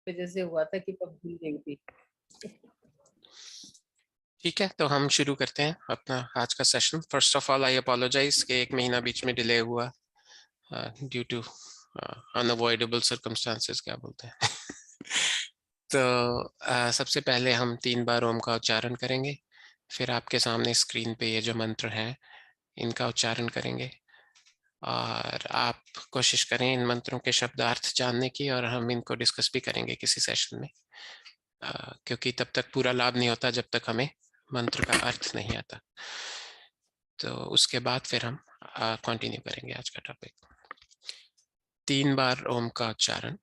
वजह से हुआ था कि मैं भूल गई थी। ठीक है, तो हम शुरू करते हैं अपना आज का session. First of all I apologise कि 1 महीना बीच में डिले हुआ ड्यू टू अनअवॉइडेबल सर्कमस्टांसेस, क्या बोलते हैं। तो सबसे पहले हम 3 बार ओम का उच्चारण करेंगे, फिर आपके सामने स्क्रीन पे ये जो मंत्र हैं इनका उच्चारण करेंगे, और आप कोशिश करें इन मंत्रों के शब्दार्थ जानने की, और हम इनको डिस्कस भी करेंगे किसी सेशन में, क्योंकि तब तक पूरा लाभ नहीं होता जब तक हमें मंत्र का अर्थ नहीं आता। तो उसके बाद फिर हम कंटिन्यू करेंगे आज का टॉपिक। 3 बार ओम का उच्चारण।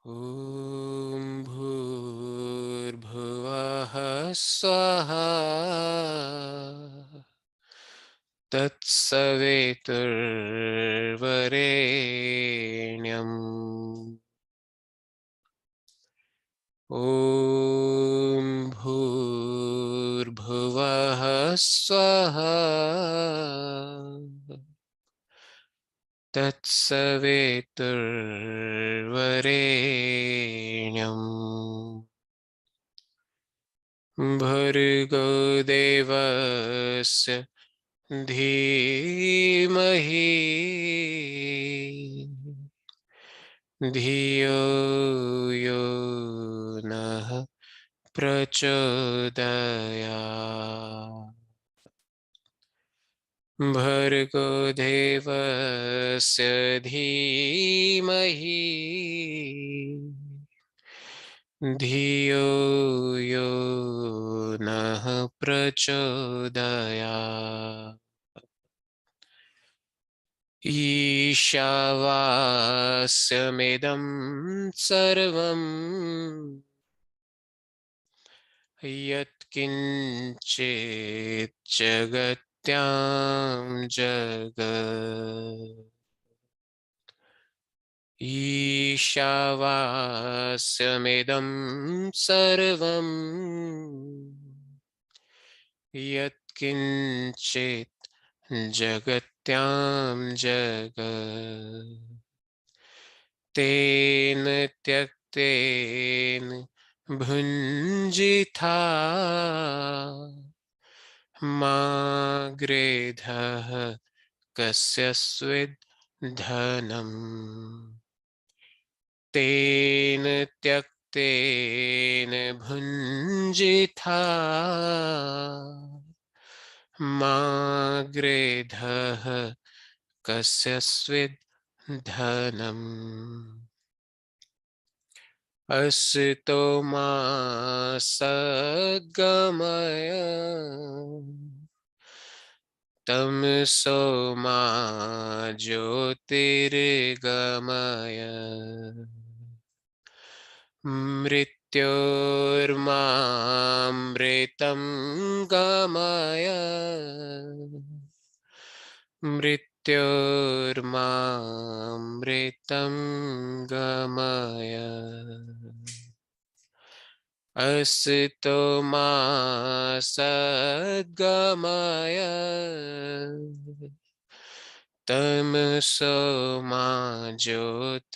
ॐ भूर्भुवः स्वः तत्सवितुर्वरेण्यम् ॐ भूर्भुवः स्वः तत्सवितुर्वरेण्यम् भर्गो देवस्य धीमहि धियो यो नः प्रचोदयात्। भर्गो देवस्य धीमहि धियो यो नः प्रचोदयात्। ईशावास्यमिदं सर्वम् यत्किञ्चित् जगत्यां जगत्। ईशावास्यमिदं सर्वम् यत्किञ्चित् जगत्यां जगत्। तेन त्यक्तेन भुञ्जिथा मा गृधः कस्यस्विद् धनम्। तेन त्यक्तेन भुञ्जिथा मा गृधः कस्यस्विद् धनम्। असतो मा सद्गमय तमसो मा ज्योतिर्गमय। मृत्योर्मामृतं गमय मृत्योर्मामृतं गमय। असतो मा सद्गमय तमसो मा ज्योतिर्गमय।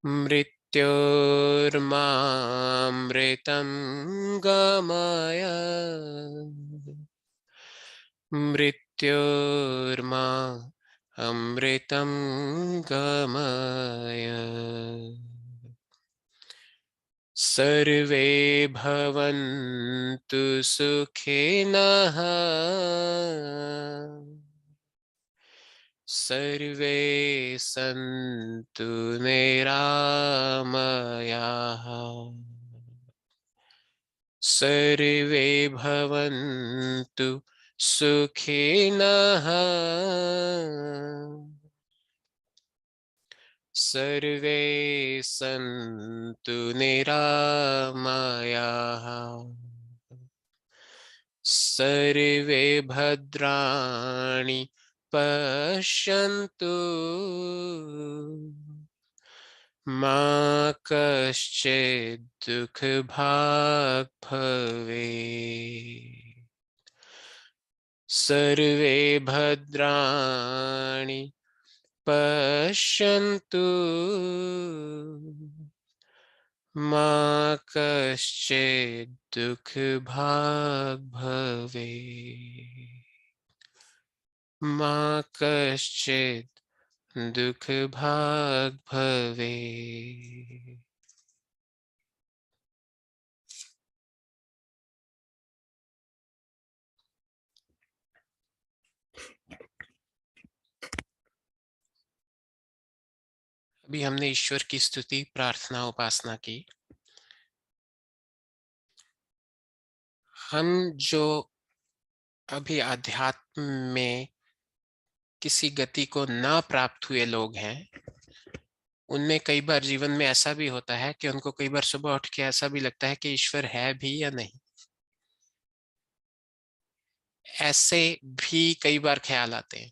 मृत्योर्मामृतं गमय मृत्योर्मा अमृतं गमय। सर्वे भवन्तु सुखिनः, सर्वे सन्तु निरामयाः, सर्वे भवन्तु सुखिनः, सर्वे सन्तु निरामयाः, सर्वे भद्राणि पश्यन्तु, मा कश्चित् दुःखभाग् भवेत्। सर्वे भद्राणि पश्यन्तु, मा कश्चित् दुःखभाग् भवेत्, मा कश्चित् दुःखभाग् भवेत्। अभी हमने ईश्वर की स्तुति, प्रार्थना, उपासना की। हम जो अभी अध्यात्म में किसी गति को ना प्राप्त हुए लोग हैं, उनमें कई बार जीवन में ऐसा भी होता है कि उनको कई बार सुबह उठ के ऐसा भी लगता है कि ईश्वर है भी या नहीं। ऐसे भी कई बार ख्याल आते हैं,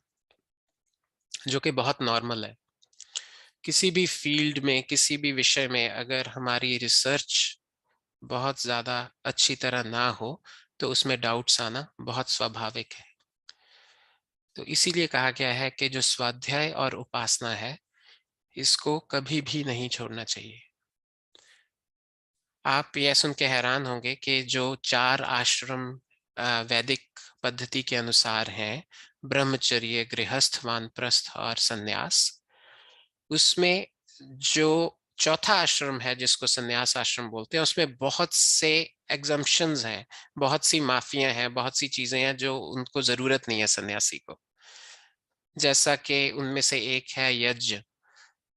जो कि बहुत नॉर्मल है। किसी भी फील्ड में, किसी भी विषय में अगर हमारी रिसर्च बहुत ज्यादा अच्छी तरह ना हो तो उसमें डाउट्स आना बहुत स्वाभाविक है। तो इसीलिए कहा गया है कि जो स्वाध्याय और उपासना है, इसको कभी भी नहीं छोड़ना चाहिए। आप यह सुन के हैरान होंगे कि जो 4 आश्रम वैदिक पद्धति के अनुसार हैं, ब्रह्मचर्य, गृहस्थ, वानप्रस्थ और संन्यास, उसमें जो चौथा आश्रम है जिसको संन्यास आश्रम बोलते हैं, उसमें बहुत से एग्जम्पशंस हैं, बहुत सी माफियां हैं, बहुत सी चीजें हैं जो उनको जरूरत नहीं है सन्यासी को। जैसा कि उनमें से एक है यज्ञ।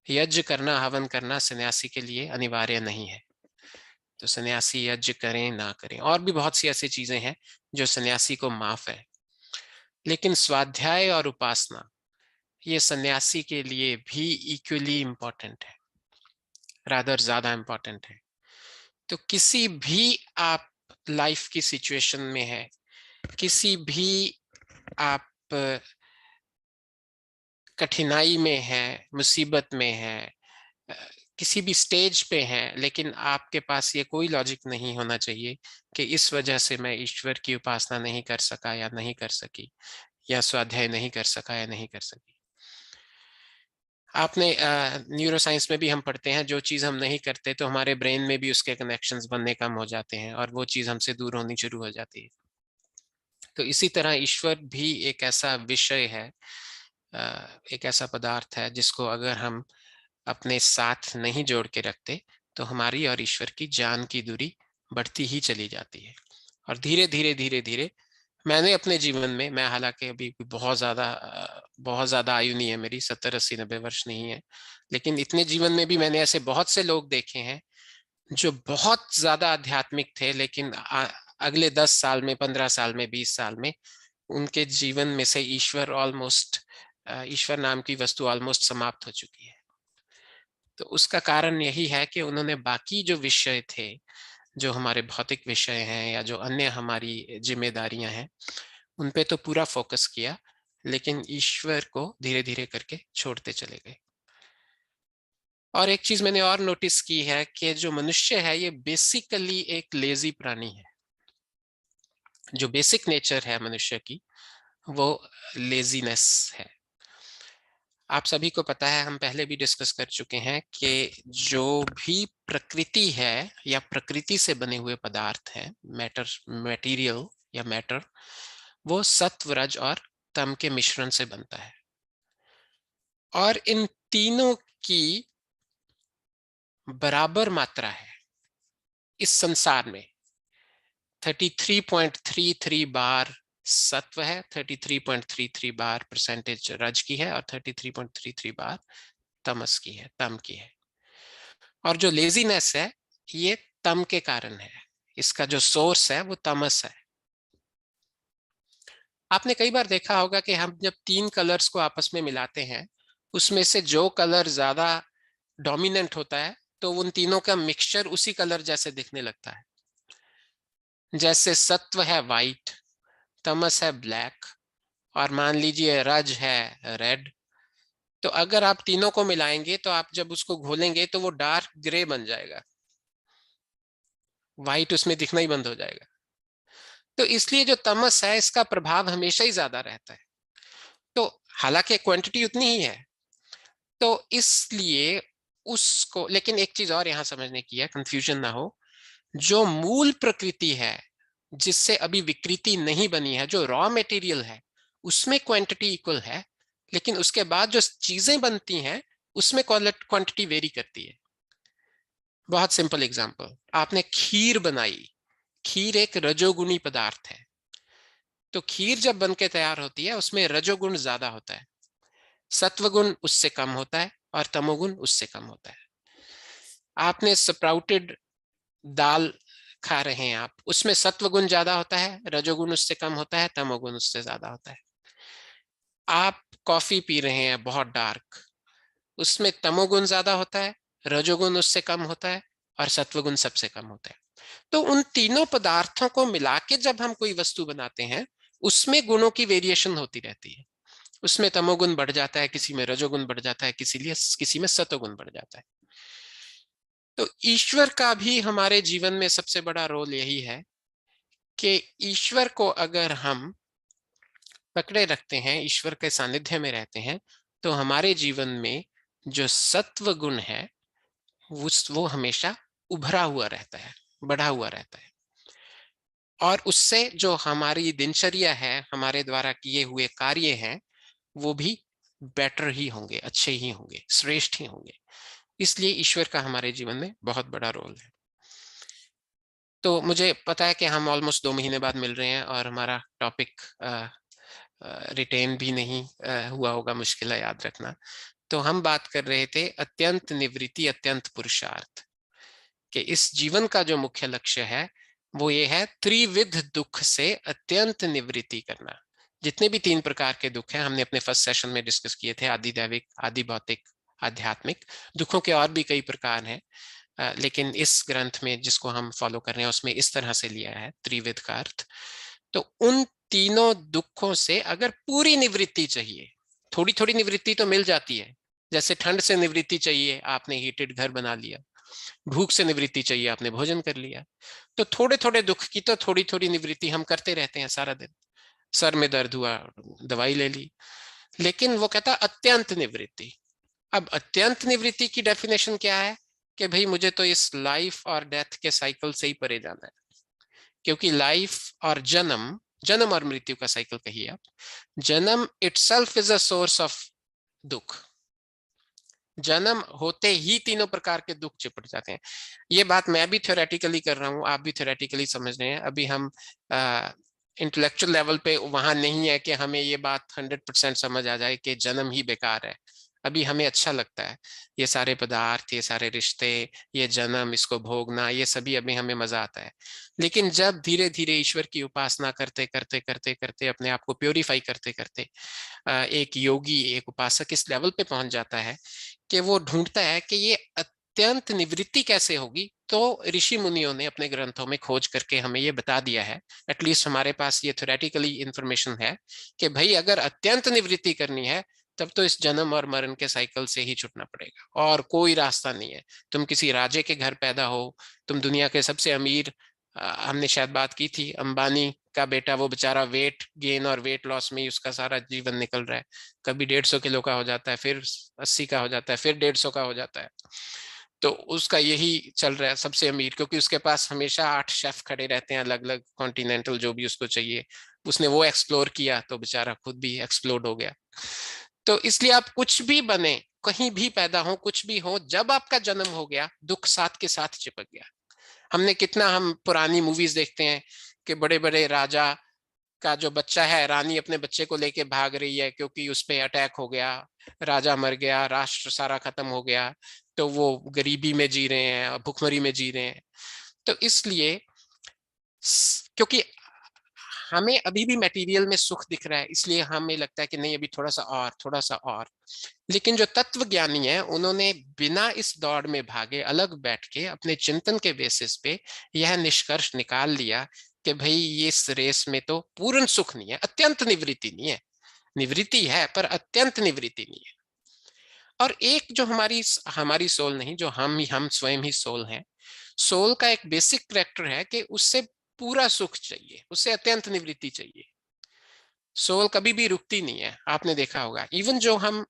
यज्ञ करना, हवन करना सन्यासी के लिए अनिवार्य नहीं है। तो सन्यासी यज्ञ करें ना करें, और भी बहुत सी ऐसी चीजें हैं जो सन्यासी को माफ है। लेकिन स्वाध्याय और उपासना ये सन्यासी के लिए भी इक्वली इम्पोर्टेंट है, रादर ज्यादा इम्पोर्टेंट है। तो किसी भी आप लाइफ की सिचुएशन में है, किसी भी आप कठिनाई में है, मुसीबत में है, किसी भी स्टेज पे हैं, लेकिन आपके पास ये कोई लॉजिक नहीं होना चाहिए कि इस वजह से मैं ईश्वर की उपासना नहीं कर सका या नहीं कर सकी, या स्वाध्याय नहीं कर सका या नहीं कर सकी। आपने न्यूरो साइंस में भी हम पढ़ते हैं, जो चीज हम नहीं करते तो हमारे ब्रेन में भी उसके कनेक्शंस बनने कम हो जाते हैं और वो चीज हमसे दूर होनी शुरू हो जाती है। तो इसी तरह ईश्वर भी एक ऐसा विषय है, एक ऐसा पदार्थ है जिसको अगर हम अपने साथ नहीं जोड़ के रखते तो हमारी और ईश्वर की जान की दूरी बढ़ती ही चली जाती है। और धीरे धीरे धीरे धीरे मैंने अपने जीवन में, मैं हालांकि अभी बहुत ज्यादा आयु नहीं है मेरी, 70 80 90 वर्ष नहीं है, लेकिन इतने जीवन में भी मैंने ऐसे बहुत से लोग देखे हैं जो बहुत ज्यादा आध्यात्मिक थे, लेकिन अगले 10 साल में, 15 साल में, 20 साल में उनके जीवन में से ईश्वर नाम की वस्तु ऑलमोस्ट समाप्त हो चुकी है। तो उसका कारण यही है कि उन्होंने बाकी जो विषय थे, जो हमारे भौतिक विषय हैं या जो अन्य हमारी जिम्मेदारियां हैं, उन पे तो पूरा फोकस किया, लेकिन ईश्वर को धीरे धीरे करके छोड़ते चले गए। और एक चीज मैंने और नोटिस की है कि जो मनुष्य है ये बेसिकली एक लेजी प्राणी है। जो बेसिक नेचर है मनुष्य की वो लेजीनेस है। आप सभी को पता है, हम पहले भी डिस्कस कर चुके हैं कि जो भी प्रकृति है या प्रकृति से बने हुए पदार्थ हैं, मैटर, मटेरियल या मैटर, वो सत्व, रज और तम के मिश्रण से बनता है। और इन तीनों की बराबर मात्रा है इस संसार में। 33.33 बार सत्व है, 33.33 बार परसेंटेज रज की है और 33.33 बार तमस की है, तम की है। और जो लेजीनेस है ये तम के कारण है, इसका जो सोर्स है वो तमस है। आपने कई बार देखा होगा कि हम जब तीन कलर्स को आपस में मिलाते हैं, उसमें से जो कलर ज्यादा डोमिनेंट होता है तो उन तीनों का मिक्सचर उसी कलर जैसे दिखने लगता है। जैसे सत्व है वाइट, तमस है ब्लैक, और मान लीजिए रज है रेड। तो अगर आप तीनों को मिलाएंगे तो आप जब उसको घोलेंगे तो वो डार्क ग्रे बन जाएगा, व्हाइट उसमें दिखना ही बंद हो जाएगा। तो इसलिए जो तमस है इसका प्रभाव हमेशा ही ज्यादा रहता है। तो हालांकि क्वांटिटी उतनी ही है, तो इसलिए उसको, लेकिन एक चीज और यहां समझने की है, कंफ्यूजन ना हो। जो मूल प्रकृति है जिससे अभी विकृति नहीं बनी है, जो रॉ मटेरियल है, उसमें क्वांटिटी इक्वल है, लेकिन उसके बाद जो चीजें बनती हैं उसमें क्वांटिटी वेरी करती है। बहुत सिंपल एग्जांपल, आपने खीर बनाई, खीर एक रजोगुणी पदार्थ है। तो खीर जब बन के तैयार होती है उसमें रजोगुण ज्यादा होता है, सत्वगुण उससे कम होता है और तमोगुण उससे कम होता है। आपने स्प्राउटेड दाल खा रहे हैं आप, उसमें सत्वगुण ज्यादा होता है, रजोगुण उससे कम होता है, तमोगुण उससे ज्यादा होता है। आप कॉफी पी रहे हैं बहुत डार्क, उसमें तमोगुण ज्यादा होता है, रजोगुण उससे कम होता है और सत्वगुण सबसे कम होता है। तो उन तीनों पदार्थों को मिला के जब हम कोई वस्तु बनाते हैं उसमें गुणों की वेरिएशन होती रहती है। उसमें तमोगुण बढ़ जाता है, किसी में रजोगुण बढ़ जाता है, किसी में सतोगुण बढ़ जाता है। तो ईश्वर का भी हमारे जीवन में सबसे बड़ा रोल यही है कि ईश्वर को अगर हम पकड़े रखते हैं, ईश्वर के सानिध्य में रहते हैं, तो हमारे जीवन में जो सत्व गुण है वो हमेशा उभरा हुआ रहता है, बढ़ा हुआ रहता है। और उससे जो हमारी दिनचर्या है, हमारे द्वारा किए हुए कार्य हैं, वो भी बेटर ही होंगे, अच्छे ही होंगे, श्रेष्ठ ही होंगे। इसलिए ईश्वर का हमारे जीवन में बहुत बड़ा रोल है। तो मुझे पता है कि हम ऑलमोस्ट 2 महीने बाद मिल रहे हैं और हमारा टॉपिक रिटेन भी नहीं हुआ होगा, मुश्किल है याद रखना। तो हम बात कर रहे थे अत्यंत निवृत्ति, अत्यंत पुरुषार्थ, कि इस जीवन का जो मुख्य लक्ष्य है वो ये है त्रिविध दुख से अत्यंत निवृत्ति करना। जितने भी 3 प्रकार के दुख हैं हमने अपने फर्स्ट सेशन में डिस्कस किए थे, आदि दैविक, आदि भौतिक, आध्यात्मिक। दुखों के और भी कई प्रकार हैं, लेकिन इस ग्रंथ में जिसको हम फॉलो कर रहे हैं उसमें इस तरह से लिया है त्रिविध का अर्थ। तो उन तीनों दुखों से अगर पूरी निवृत्ति चाहिए, थोड़ी थोड़ी निवृत्ति तो मिल जाती है। जैसे ठंड से निवृत्ति चाहिए, आपने हीटेड घर बना लिया। भूख से निवृत्ति चाहिए, आपने भोजन कर लिया। तो थोड़े थोड़े दुख की तो थोड़ी थोड़ी निवृत्ति हम करते रहते हैं सारा दिन। सर में दर्द हुआ, दवाई ले ली। लेकिन वो कहता अत्यंत निवृत्ति। अब अत्यंत निवृत्ति की डेफिनेशन क्या है कि भाई मुझे तो इस लाइफ और डेथ के साइकिल से ही परे जाना है। क्योंकि लाइफ और जन्म, जन्म और मृत्यु का साइकिल कहिए आप, जन्म itself is a source of दुख। जन्म होते ही तीनों प्रकार के दुख चिपट जाते हैं। ये बात मैं भी थ्योरेटिकली कर रहा हूँ, आप भी थ्योरेटिकली समझ रहे हैं। अभी हम इंटेलेक्चुअल लेवल पे वहां नहीं है कि हमें ये बात 100% समझ आ जाए कि जन्म ही बेकार है। अभी हमें अच्छा लगता है ये सारे पदार्थ, ये सारे रिश्ते, ये जन्म, इसको भोगना, ये सभी अभी हमें मजा आता है। लेकिन जब धीरे धीरे ईश्वर की उपासना करते करते करते करते अपने आप को प्योरीफाई करते करते एक योगी, एक उपासक इस लेवल पे पहुंच जाता है कि वो ढूंढता है कि ये अत्यंत निवृत्ति कैसे होगी। तो ऋषि मुनियों ने अपने ग्रंथों में खोज करके हमें ये बता दिया है, एटलीस्ट हमारे पास ये थ्योरेटिकली इंफॉर्मेशन है कि भाई अगर अत्यंत निवृत्ति करनी है तब तो इस जन्म और मरण के साइकिल से ही छुटना पड़ेगा, और कोई रास्ता नहीं है। तुम किसी राजे के घर पैदा हो, तुम दुनिया के सबसे अमीर, हमने शायद बात की थी, अंबानी का बेटा, वो बेचारा वेट गेन और वेट लॉस में ही उसका सारा जीवन निकल रहा है। कभी 150 किलो का हो जाता है, फिर 80 का हो जाता है, फिर 150 का हो जाता है। तो उसका यही चल रहा है, सबसे अमीर, क्योंकि उसके पास हमेशा 8 शेफ खड़े रहते हैं, अलग अलग कॉन्टिनेंटल जो भी उसको चाहिए। उसने वो एक्सप्लोर किया तो बेचारा खुद भी एक्सप्लोड हो गया। तो इसलिए आप कुछ भी बने, कहीं भी पैदा हो, कुछ भी हो, जब आपका जन्म हो गया दुख साथ के साथ चिपक गया। हमने कितना, हम पुरानी मूवीज देखते हैं कि बड़े बड़े राजा का जो बच्चा है, रानी अपने बच्चे को लेके भाग रही है क्योंकि उस पे अटैक हो गया, राजा मर गया, राष्ट्र सारा खत्म हो गया, तो वो गरीबी में जी रहे हैं, भुखमरी में जी रहे हैं। तो इसलिए क्योंकि हमें अभी भी मटेरियल में सुख दिख रहा है, इसलिए हमें लगता है कि नहीं अभी थोड़ा सा और, थोड़ा सा और। लेकिन जो तत्व ज्ञानी है उन्होंने बिना इस दौड़ में भागे अलग बैठ के अपने चिंतन के बेसिस पे यह निष्कर्ष निकाल लिया कि भाई ये इस रेस में तो पूर्ण सुख नहीं है, अत्यंत निवृत्ति नहीं है, निवृत्ति है पर अत्यंत निवृत्ति नहीं है। और एक जो हमारी सोल नहीं, जो हम स्वयं ही सोल हैं, सोल का एक बेसिक कैरेक्टर है कि उससे पूरा सुख चाहिए, उससे अत्यंत निवृत्ति चाहिए। सोल कभी भी रुकती नहीं है, आपने देखा होगा। इवन जो हम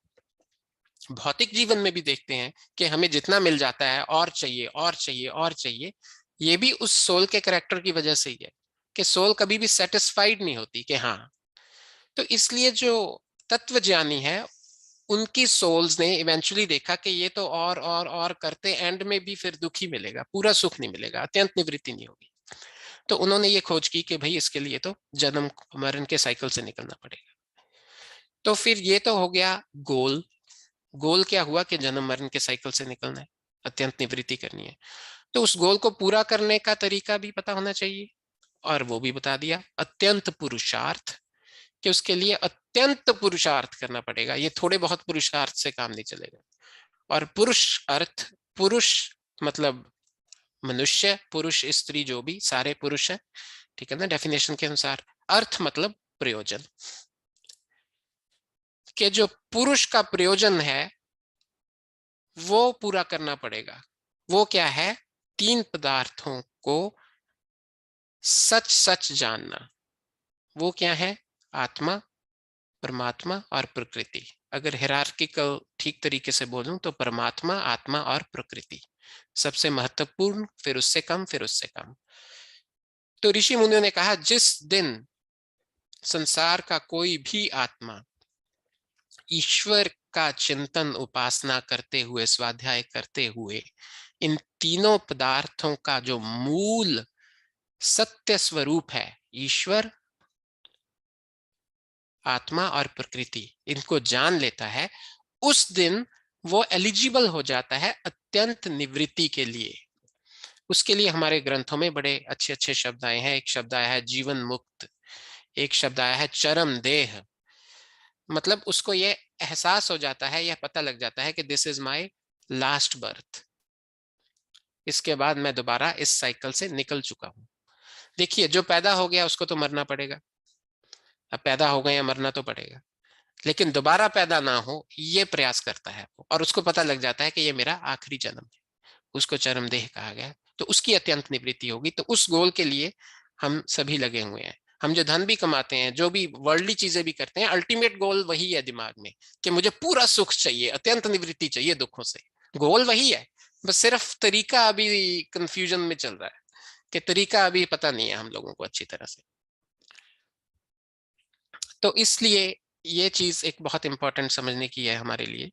भौतिक जीवन में भी देखते हैं कि हमें जितना मिल जाता है और चाहिए और चाहिए और चाहिए, ये भी उस सोल के कैरेक्टर की वजह से ही है कि सोल कभी भी सेटिस्फाइड नहीं होती कि हाँ। तो इसलिए जो तत्व ज्ञानी है उनकी सोल्स ने इवेंचुअली देखा कि ये तो और करते एंड में भी फिर दुख ही मिलेगा, पूरा सुख नहीं मिलेगा, अत्यंत निवृत्ति नहीं होगी। तो उन्होंने ये खोज की कि भाई इसके लिए तो जन्म मरण के साइकिल से निकलना पड़ेगा। तो फिर ये तो हो गया गोल। गोल क्या हुआ कि जन्म मरण के साइकिल से निकलना है, अत्यंत निवृत्ति करनी है। तो उस गोल को पूरा करने का तरीका भी पता होना चाहिए, और वो भी बता दिया, अत्यंत पुरुषार्थ, कि उसके लिए अत्यंत पुरुषार्थ करना पड़ेगा, ये थोड़े बहुत पुरुषार्थ से काम नहीं चलेगा। और पुरुष अर्थ, पुरुष मतलब मनुष्य, पुरुष स्त्री जो भी सारे पुरुष है, ठीक है ना डेफिनेशन के अनुसार। अर्थ मतलब प्रयोजन, कि जो पुरुष का प्रयोजन है वो पूरा करना पड़ेगा। वो क्या है? तीन पदार्थों को सच सच जानना। वो क्या है? आत्मा, परमात्मा और प्रकृति। अगर हिरार्किकल ठीक तरीके से बोलूं तो परमात्मा, आत्मा और प्रकृति सबसे महत्वपूर्ण, फिर उससे कम, फिर उससे कम। तो ऋषि मुनियों ने कहा जिस दिन संसार का कोई भी आत्मा ईश्वर का चिंतन, उपासना करते हुए, स्वाध्याय करते हुए इन तीनों पदार्थों का जो मूल सत्य स्वरूप है, ईश्वर, आत्मा और प्रकृति, इनको जान लेता है, उस दिन वो एलिजिबल हो जाता है अत्यंत निवृत्ति के लिए। उसके लिए हमारे ग्रंथों में बड़े अच्छे अच्छे शब्द आए हैं। एक शब्द आया है जीवन मुक्त, एक शब्द आया है चरम देह। मतलब उसको ये एहसास हो जाता है, यह पता लग जाता है कि this is my last birth, इसके बाद मैं दोबारा इस साइकिल से निकल चुका हूं। देखिए जो पैदा हो गया उसको तो मरना पड़ेगा, अब पैदा हो गए या मरना तो पड़ेगा, लेकिन दोबारा पैदा ना हो ये प्रयास करता है वो, और उसको पता लग जाता है कि ये मेरा आखिरी जन्म है, उसको चरमदेह कहा गया। तो उसकी अत्यंत निवृत्ति होगी। तो उस गोल के लिए हम सभी लगे हुए हैं। हम जो धन भी कमाते हैं, जो भी वर्ल्डली चीजें भी करते हैं, अल्टीमेट गोल वही है दिमाग में कि मुझे पूरा सुख चाहिए, अत्यंत निवृत्ति चाहिए दुखों से। गोल वही है, बस सिर्फ तरीका अभी कंफ्यूजन में चल रहा है कि तरीका अभी पता नहीं है हम लोगों को अच्छी तरह से। तो इसलिए ये चीज एक बहुत इंपॉर्टेंट समझने की है हमारे लिए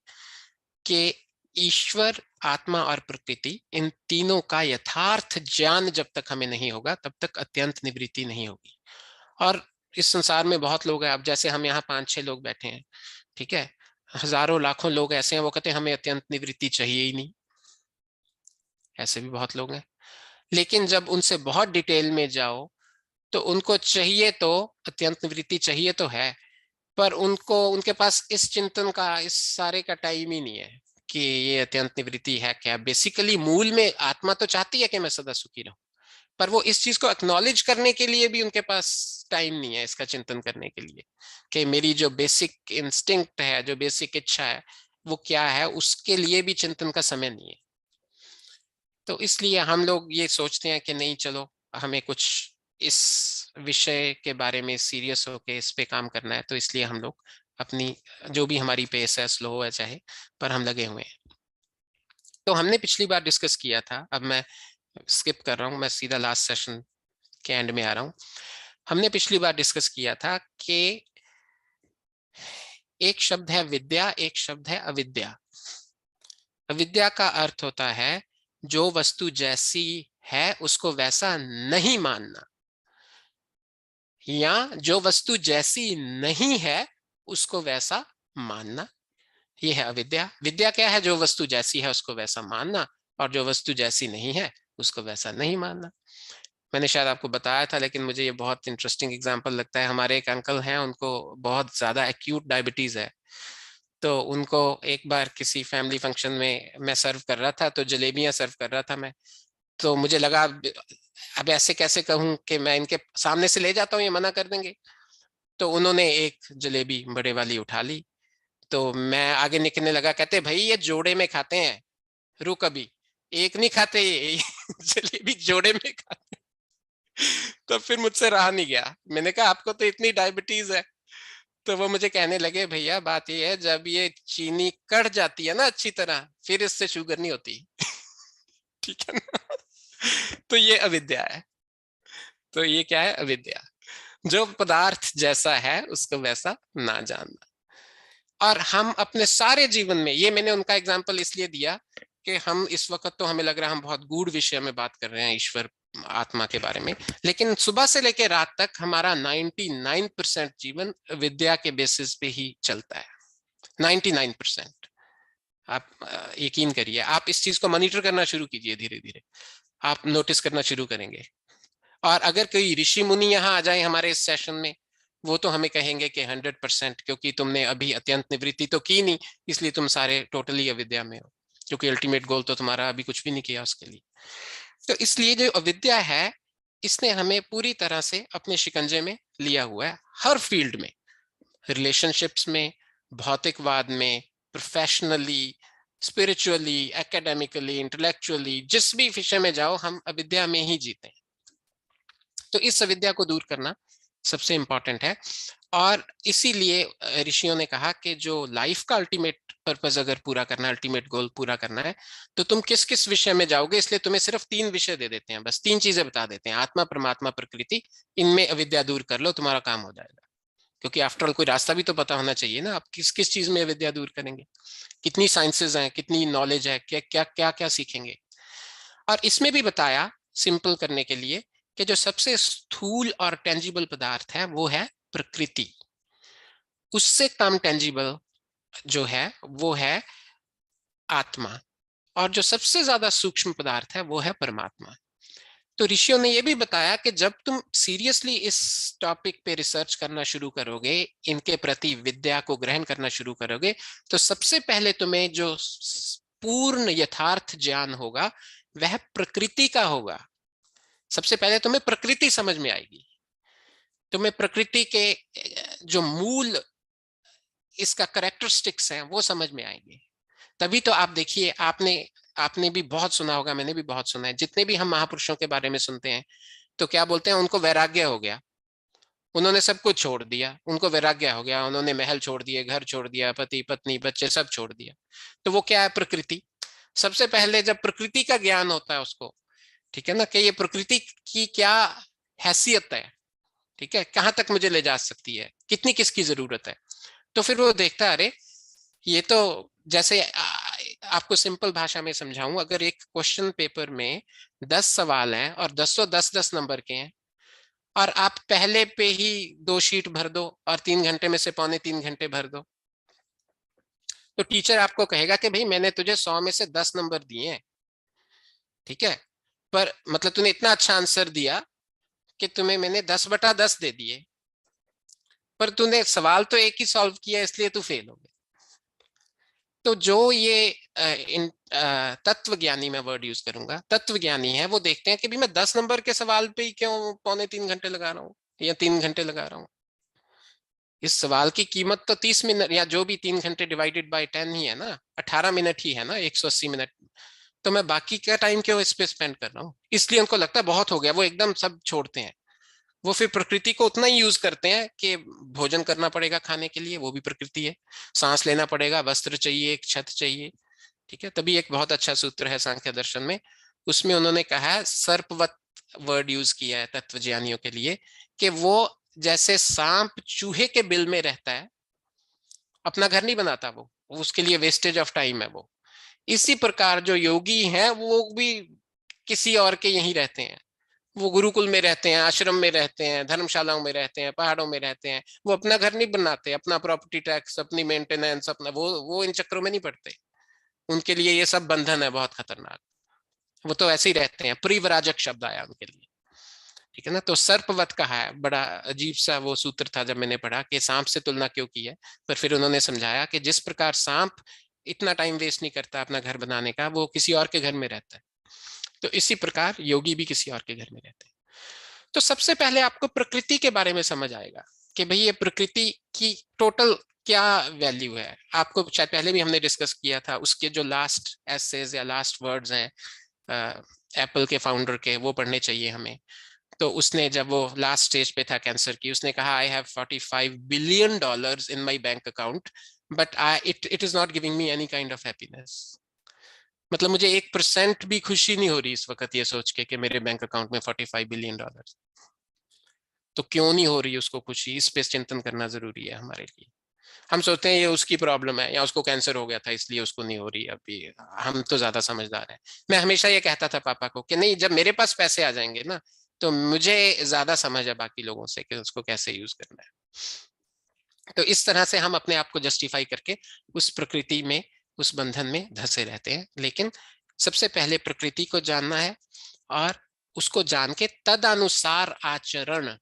कि ईश्वर, आत्मा और प्रकृति, इन तीनों का यथार्थ ज्ञान जब तक हमें नहीं होगा तब तक अत्यंत निवृत्ति नहीं होगी। और इस संसार में बहुत लोग हैं, अब जैसे हम यहाँ 5-6 लोग बैठे हैं, ठीक है, हजारों लाखों लोग ऐसे हैं वो कहते हैं हमें अत्यंत निवृत्ति चाहिए ही नहीं, ऐसे भी बहुत लोग हैं। लेकिन जब उनसे बहुत डिटेल में जाओ तो उनको चाहिए तो, अत्यंत निवृत्ति चाहिए तो है, पर उनको, उनके पास इस चिंतन का, इस सारे का टाइम ही नहीं है कि ये अत्यंत निवृत्ति है क्या। बेसिकली मूल में आत्मा तो चाहती है कि मैं सदा सुखी रहूं, पर वो इस चीज को एक्नॉलेज करने के लिए भी उनके पास टाइम नहीं है, इसका चिंतन करने के लिए कि मेरी जो बेसिक इंस्टिंक्ट है, जो बेसिक इच्छा है वो क्या है, उसके लिए भी चिंतन का समय नहीं है। तो इसलिए हम लोग ये सोचते हैं कि नहीं चलो हमें कुछ इस विषय के बारे में सीरियस होके इस पे काम करना है, तो इसलिए हम लोग अपनी जो भी हमारी पेस है, स्लो है चाहे, पर हम लगे हुए हैं। तो हमने पिछली बार डिस्कस किया था, अब मैं स्किप कर रहा हूँ, मैं सीधा लास्ट सेशन के एंड में आ रहा हूँ। हमने पिछली बार डिस्कस किया था कि एक शब्द है विद्या, एक शब्द है अविद्या। अविद्या का अर्थ होता है जो वस्तु जैसी है उसको वैसा नहीं मानना, या जो वस्तु जैसी नहीं है उसको वैसा मानना, ये है अविद्या। विद्या क्या है? जो वस्तु जैसी है उसको वैसा मानना, और जो वस्तु जैसी नहीं है उसको वैसा नहीं मानना। मैंने शायद आपको बताया था, लेकिन मुझे ये बहुत इंटरेस्टिंग एग्जांपल लगता है। हमारे एक अंकल हैं, उनको बहुत ज्यादा एक्यूट डायबिटीज है। तो उनको एक बार किसी फैमिली फंक्शन में मैं सर्व कर रहा था, तो जलेबियां सर्व कर रहा था मैं। तो मुझे लगा अब ऐसे कैसे कहूं कि मैं इनके सामने से ले जाता हूँ, ये मना कर देंगे। तो उन्होंने एक जलेबी बड़े वाली उठा ली। तो मैं आगे निकलने लगा, कहते भाई ये जोड़े में खाते हैं, रुक अभी, एक नहीं खाते ये जलेबी जोड़े में खाते। तो फिर मुझसे रहा नहीं गया, मैंने कहा आपको तो इतनी डायबिटीज है। तो वो मुझे कहने लगे भैया बात ये है, जब ये चीनी कट जाती है ना अच्छी तरह, फिर इससे शुगर नहीं होती। ठीक है ना? तो ये अविद्या है। तो ये क्या है? अविद्या। जो पदार्थ जैसा है उसको वैसा ना जानना। और हम अपने सारे जीवन में, ये मैंने उनका एग्जाम्पल इसलिए दिया कि हम इस वक्त तो हमें लग रहा है हम बहुत गूढ़ विषय में बात कर रहे हैं, ईश्वर आत्मा के बारे में, लेकिन सुबह से लेकर रात तक हमारा 99% जीवन विद्या के बेसिस पे ही चलता है। 99%। आप यकीन करिए, आप इस चीज को मॉनिटर करना शुरू कीजिए, धीरे धीरे आप नोटिस करना शुरू करेंगे। और अगर कोई ऋषि मुनि यहाँ आ जाए हमारे इस सेशन में, वो तो हमें कहेंगे कि 100%, क्योंकि तुमने अभी अत्यंत निवृत्ति तो की नहीं, इसलिए तुम सारे टोटली अविद्या में हो, क्योंकि अल्टीमेट गोल तो तुम्हारा अभी कुछ भी नहीं किया उसके लिए। तो इसलिए जो अविद्या है, इसने हमें पूरी तरह से अपने शिकंजे में लिया हुआ है, हर फील्ड में, रिलेशनशिप्स में, भौतिकवाद में, प्रोफेशनली, स्पिरिचुअली, एकेडमिकली, इंटेलेक्चुअली, जिस भी विषय में जाओ हम अविद्या में ही जीते हैं। तो इस अविद्या को दूर करना सबसे इंपॉर्टेंट है। और इसीलिए ऋषियों ने कहा कि जो लाइफ का अल्टीमेट पर्पस अगर पूरा करना है, अल्टीमेट गोल पूरा करना है, तो तुम किस किस विषय में जाओगे, इसलिए तुम्हें सिर्फ 3 विषय दे देते हैं, बस 3 चीजें बता देते हैं, आत्मा, परमात्मा, प्रकृति। इनमें अविद्या दूर कर लो, तुम्हारा काम हो जाएगा। क्योंकि आफ्टर ऑल कोई रास्ता भी तो पता होना चाहिए ना, आप किस किस चीज में अविद्या दूर करेंगे, कितनी साइंसेज हैं, कितनी नॉलेज है, क्या क्या क्या क्या सीखेंगे। और इसमें भी बताया सिंपल करने के लिए कि जो सबसे स्थूल और टेंजिबल पदार्थ है वो है प्रकृति। उससे कम टेंजिबल जो है वो है आत्मा। और जो सबसे ज्यादा सूक्ष्म पदार्थ है वो है परमात्मा। तो ऋषियों ने यह भी बताया कि जब तुम सीरियसली इस टॉपिक पे रिसर्च करना शुरू करोगे, इनके प्रति विद्या को ग्रहण करना शुरू करोगे, तो सबसे पहले तुम्हें जो पूर्ण यथार्थ ज्ञान होगा वह प्रकृति का होगा। सबसे पहले तुम्हें प्रकृति समझ में आएगी, तुम्हें प्रकृति के जो मूल इसका कैरेक्टरिस्टिक्स हैं वो समझ में आएंगे। तभी तो आप देखिए, आपने आपने भी बहुत सुना होगा, मैंने भी बहुत सुना है, जितने भी हम महापुरुषों के बारे में सुनते हैं तो क्या बोलते हैं, उनको वैराग्य हो गया, उन्होंने सब कुछ छोड़ दिया, उनको वैराग्य हो गया, उन्होंने महल छोड़ दिए, घर छोड़ दिया, पति पत्नी बच्चे सब छोड़ दिया। तो वो क्या है? प्रकृति। सबसे पहले जब प्रकृति का ज्ञान होता है उसको, ठीक है ना, कि ये प्रकृति की क्या हैसियत है, ठीक है, कहाँ तक मुझे ले जा सकती है, कितनी किसकी जरूरत है, तो फिर वो देखता है अरे ये तो, जैसे आपको सिंपल भाषा में समझाऊं, अगर एक क्वेश्चन पेपर में 10 सवाल हैं और 10 नंबर के हैं, और आप पहले पे ही 2 शीट भर दो और 3 घंटे में से पौने 3 घंटे भर दो, तो टीचर आपको कहेगा कि भाई मैंने तुझे 100 में से 10 नंबर दिए हैं, ठीक है, पर मतलब तूने इतना अच्छा आंसर दिया कि तुम्हें मैंने 10/10 दे दिए, पर तूने सवाल तो एक ही सॉल्व किया, इसलिए तू फेल हो गया। तो जो ये तत्वज्ञानी, मैं वर्ड यूज करूंगा, तत्वज्ञानी है, वो देखते हैं कि भी मैं 10 नंबर के सवाल पे ही क्यों पौने 3 घंटे लगा रहा हूँ या 3 घंटे लगा रहा हूँ। इस सवाल की कीमत तो 30 मिनट, या जो भी 3 घंटे डिवाइडेड बाय 10 ही है ना, 18 मिनट ही है ना, 180 मिनट। तो मैं बाकी का टाइम क्यों इस पे स्पेंड कर रहा हूँ? इसलिए उनको लगता है बहुत हो गया, वो एकदम सब छोड़ते हैं। वो फिर प्रकृति को उतना ही यूज करते हैं कि भोजन करना पड़ेगा, खाने के लिए वो भी प्रकृति है, सांस लेना पड़ेगा, वस्त्र चाहिए, एक छत चाहिए, ठीक है। तभी एक बहुत अच्छा सूत्र है सांख्य दर्शन में, उसमें उन्होंने कहा है सर्पवत वर्ड यूज किया है तत्वज्ञानियों के लिए कि वो जैसे सांप चूहे के बिल में रहता है, अपना घर नहीं बनाता, वो उसके लिए वेस्टेज ऑफ टाइम है वो। इसी प्रकार जो योगी हैं वो भी किसी और के यहीं रहते हैं, वो गुरुकुल में रहते हैं, आश्रम में रहते हैं, धर्मशालाओं में रहते हैं, पहाड़ों में रहते हैं, वो अपना घर नहीं बनाते, अपना प्रॉपर्टी टैक्स, अपनी मेंटेनेंस, अपना वो इन चक्करों में नहीं पड़ते। उनके लिए ये सब बंधन है बहुत खतरनाक। वो तो ऐसे ही रहते हैं, परिवराजक शब्द आया उनके लिए, ठीक है ना। तो सर्पवत कहा है, बड़ा अजीब सा वो सूत्र था जब मैंने पढ़ा कि सांप से तुलना क्यों की है, पर फिर उन्होंने समझाया कि जिस प्रकार सांप इतना टाइम वेस्ट नहीं करता अपना घर बनाने का, वो किसी और के घर में रहता है, तो इसी प्रकार योगी भी किसी और के घर में रहते हैं। तो सबसे पहले आपको प्रकृति के बारे में समझ आएगा कि भाई ये प्रकृति की टोटल क्या वैल्यू है। आपको शायद पहले भी हमने डिस्कस किया था, उसके जो लास्ट एसेज या लास्ट वर्ड्स हैं एप्पल के फाउंडर के, वो पढ़ने चाहिए हमें। तो उसने जब वो लास्ट स्टेज पे था कैंसर की, उसने कहा I have $45 billion in my bank account but it is not giving me any kind of happiness. मतलब मुझे 1% भी खुशी नहीं हो रही इस वक्त ये सोच के कि मेरे बैंक अकाउंट में $45 बिलियन। तो क्यों नहीं हो रही उसको खुशी, इस पे चिंतन करना जरूरी है हमारे लिए। हम सोचते हैं ये उसकी प्रॉब्लम है या उसको कैंसर हो गया था इसलिए उसको नहीं हो रही अभी, हम तो ज्यादा समझदार हैं। मैं हमेशा ये कहता था पापा को कि नहीं, जब मेरे पास पैसे आ जाएंगे ना तो मुझे ज्यादा समझ है बाकी लोगों से कि उसको कैसे यूज करना है। तो इस तरह से हम अपने आप को जस्टिफाई करके उस प्रकृति में, उस बंधन में धंसे रहते हैं। लेकिन सबसे पहले प्रकृति को जानना है और उसको जान के तदनुसार आचरण।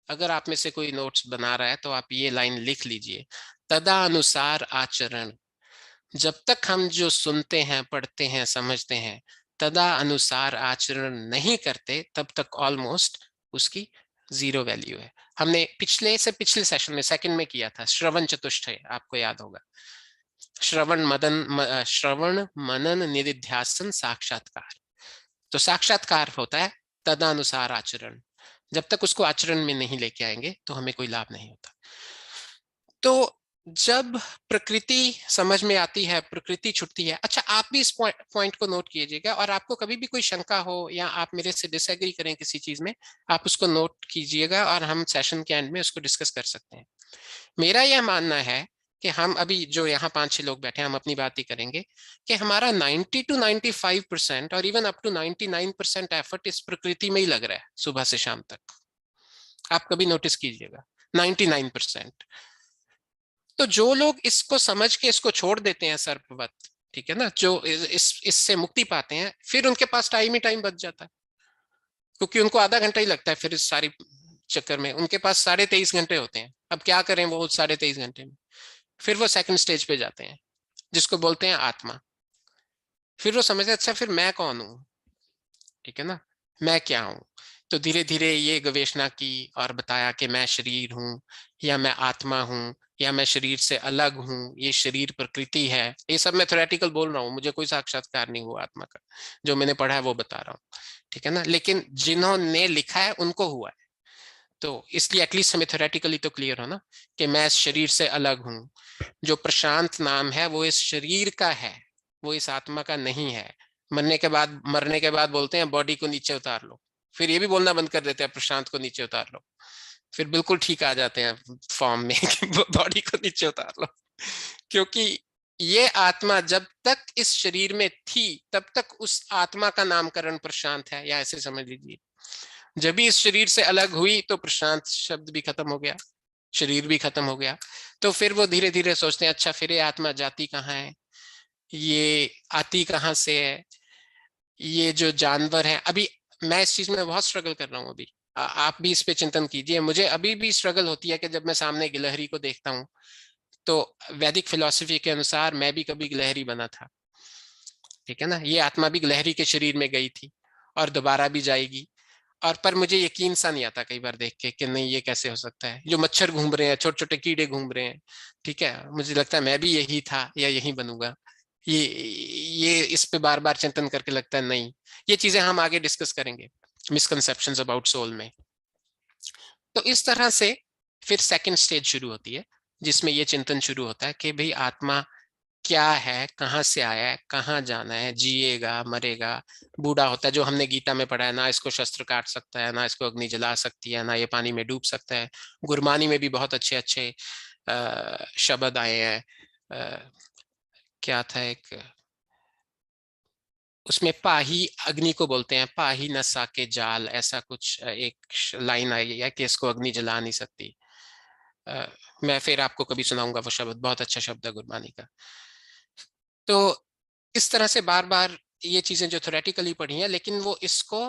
अगर आप में से कोई नोट्स बना रहा है तो आप ये लाइन लिख लीजिए, तदानुसार आचरण। जब तक हम जो सुनते हैं, पढ़ते हैं, समझते हैं, तदा अनुसार आचरण नहीं करते, तब तक ऑलमोस्ट उसकी जीरो वैल्यू है। हमने पिछले पिछले सेशन में सेकंड में किया था श्रवण चतुष्टय, आपको याद होगा। श्रवण मनन निधिध्यासन साक्षात्कार। तो साक्षात्कार होता है तदानुसार आचरण। जब तक उसको आचरण में नहीं लेके आएंगे तो हमें कोई लाभ नहीं होता। तो जब प्रकृति समझ में आती है, प्रकृति छुटती है। अच्छा, आप भी इस पॉइंट को नोट कीजिएगा, और आपको कभी भी कोई शंका हो या आप मेरे से डिसएग्री करें किसी चीज में, आप उसको नोट कीजिएगा और हम सेशन के एंड में उसको डिस्कस कर सकते हैं। मेरा यह मानना है कि हम अभी जो यहाँ 5-6 लोग बैठे हैं, हम अपनी बात ही करेंगे कि हमारा 90 to 95% और इवन अप टू 99% एफर्ट इस प्रकृति में ही लग रहा है सुबह से शाम तक। आप कभी नोटिस कीजिएगा, 99%। तो जो लोग इसको समझ के इसको छोड़ देते हैं सर्पवत, ठीक है ना, जो इससे मुक्ति पाते हैं, फिर उनके पास टाइम ही टाइम बच जाता है, क्योंकि उनको आधा घंटा ही लगता है फिर इस सारी चक्कर में। उनके पास 23.5 घंटे होते हैं। अब क्या करें वो 23.5 घंटे में? फिर वो सेकंड स्टेज पे जाते हैं जिसको बोलते हैं आत्मा। फिर वो समझते हैं अच्छा फिर मैं कौन हूँ, ठीक है ना, मैं क्या हूँ। तो धीरे धीरे ये गवेषणा की और बताया कि मैं शरीर हूँ या मैं आत्मा हूँ या मैं शरीर से अलग हूँ, ये शरीर प्रकृति है। ये सब मैं थ्योरेटिकल बोल रहा हूँ, मुझे कोई साक्षात्कार नहीं हुआ आत्मा का, जो मैंने पढ़ा है वो बता रहा हूँ, ठीक है ना। लेकिन जिन्होंने लिखा है उनको हुआ है, तो इसलिए एटलीस्ट हमें थ्योरेटिकली तो क्लियर हो ना कि मैं इस शरीर से अलग हूँ। जो प्रशांत नाम है वो इस शरीर का है, वो इस आत्मा का नहीं है। मरने के बाद बोलते हैं बॉडी को नीचे उतार लो, फिर ये भी बोलना बंद कर देते हैं प्रशांत को नीचे उतार लो, फिर बिल्कुल ठीक आ जाते हैं फॉर्म में कि बॉडी को नीचे उतार लो। क्योंकि ये आत्मा जब तक इस शरीर में थी तब तक उस आत्मा का नामकरण प्रशांत है, या ऐसे समझ लीजिए। जब भी इस शरीर से अलग हुई तो प्रशांत शब्द भी खत्म हो गया, शरीर भी खत्म हो गया। तो फिर वो धीरे धीरे सोचते हैं अच्छा फिर ये आत्मा जाती कहाँ है, ये आती कहाँ से है, ये जो जानवर है। अभी मैं इस चीज में बहुत स्ट्रगल कर रहा हूँ अभी, आप भी इस पे चिंतन कीजिए। मुझे अभी भी स्ट्रगल होती है कि जब मैं सामने गिलहरी को देखता हूँ, तो वैदिक फिलॉसफी के अनुसार मैं भी कभी गिलहरी बना था, ठीक है ना। ये आत्मा भी गिलहरी के शरीर में गई थी और दोबारा भी जाएगी। और पर मुझे यकीन सा नहीं आता कई बार देख के कि नहीं ये कैसे हो सकता है, जो मच्छर घूम रहे हैं, छोटे छोटे कीड़े घूम रहे हैं, ठीक है, मुझे लगता है मैं भी यही था या यही बनूंगा। ये इस पे बार बार चिंतन करके लगता है नहीं। ये चीजें हम आगे डिस्कस करेंगे मिसकंसेप्शंस अबाउट सोल में। तो इस तरह से फिर सेकंड स्टेज शुरू होती है जिसमें ये चिंतन शुरू होता है कि भाई आत्मा क्या है, कहाँ से आया है, कहाँ जाना है, जिएगा मरेगा, बूढ़ा होता है, जो हमने गीता में पढ़ा है, ना इसको शस्त्र काट सकता है, ना इसको अग्नि जला सकती है, ना ये पानी में डूब सकता है। गुरबानी में भी बहुत अच्छे अच्छे शब्द आए हैं। अ, क्या था एक, उसमें पाही अग्नि को बोलते हैं, पाही न साके जाल, ऐसा कुछ एक लाइन आई है कि इसको अग्नि जला नहीं सकती। अ, मैं फिर आपको कभी सुनाऊंगा वो शब्द, बहुत अच्छा शब्द है गुरबानी का। तो इस तरह से बार बार ये चीजें जो थ्योरेटिकली पढ़ी हैं, लेकिन वो इसको,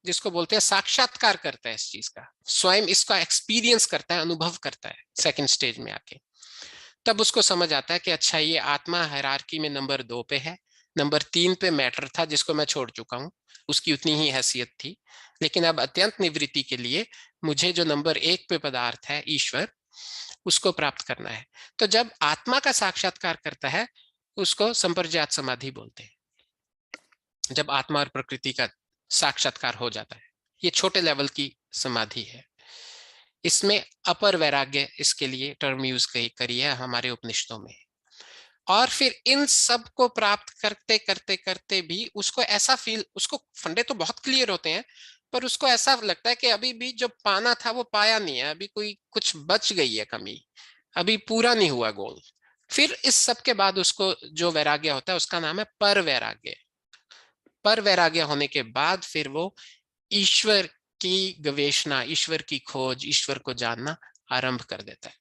जिसको बोलते हैं साक्षात्कार करता है इस चीज का, स्वयं इसका एक्सपीरियंस करता है, अनुभव करता है सेकंड स्टेज में आके, तब उसको समझ आता है कि अच्छा ये आत्मा हायरार्की में नंबर 2 पे है, नंबर 3 पे मैटर था जिसको मैं छोड़ चुका हूँ, उसकी उतनी ही हैसियत थी, लेकिन अब अत्यंत निवृत्ति के लिए मुझे जो नंबर 1 पे पदार्थ है ईश्वर, उसको प्राप्त करना है। तो जब आत्मा का साक्षात्कार करता है उसको संप्रज्ञात समाधि बोलते हैं, जब आत्मा और प्रकृति का साक्षात्कार हो जाता है। ये छोटे लेवल की समाधि है। इसमें अपर वैराग्य इसके लिए टर्म यूज करी है हमारे उपनिषदों में। और फिर इन सब को प्राप्त करते करते करते भी उसको ऐसा फील, उसको फंडे तो बहुत क्लियर होते हैं, पर उसको ऐसा लगता है कि अभी भी जो पाना था वो पाया नहीं है, अभी कोई कुछ बच गई है कमी, अभी पूरा नहीं हुआ गोल। फिर इस सब के बाद उसको जो वैराग्य होता है उसका नाम है पर वैराग्य। पर वैराग्य होने के बाद फिर वो ईश्वर की गवेषणा, ईश्वर की खोज, ईश्वर को जानना आरंभ कर देता है।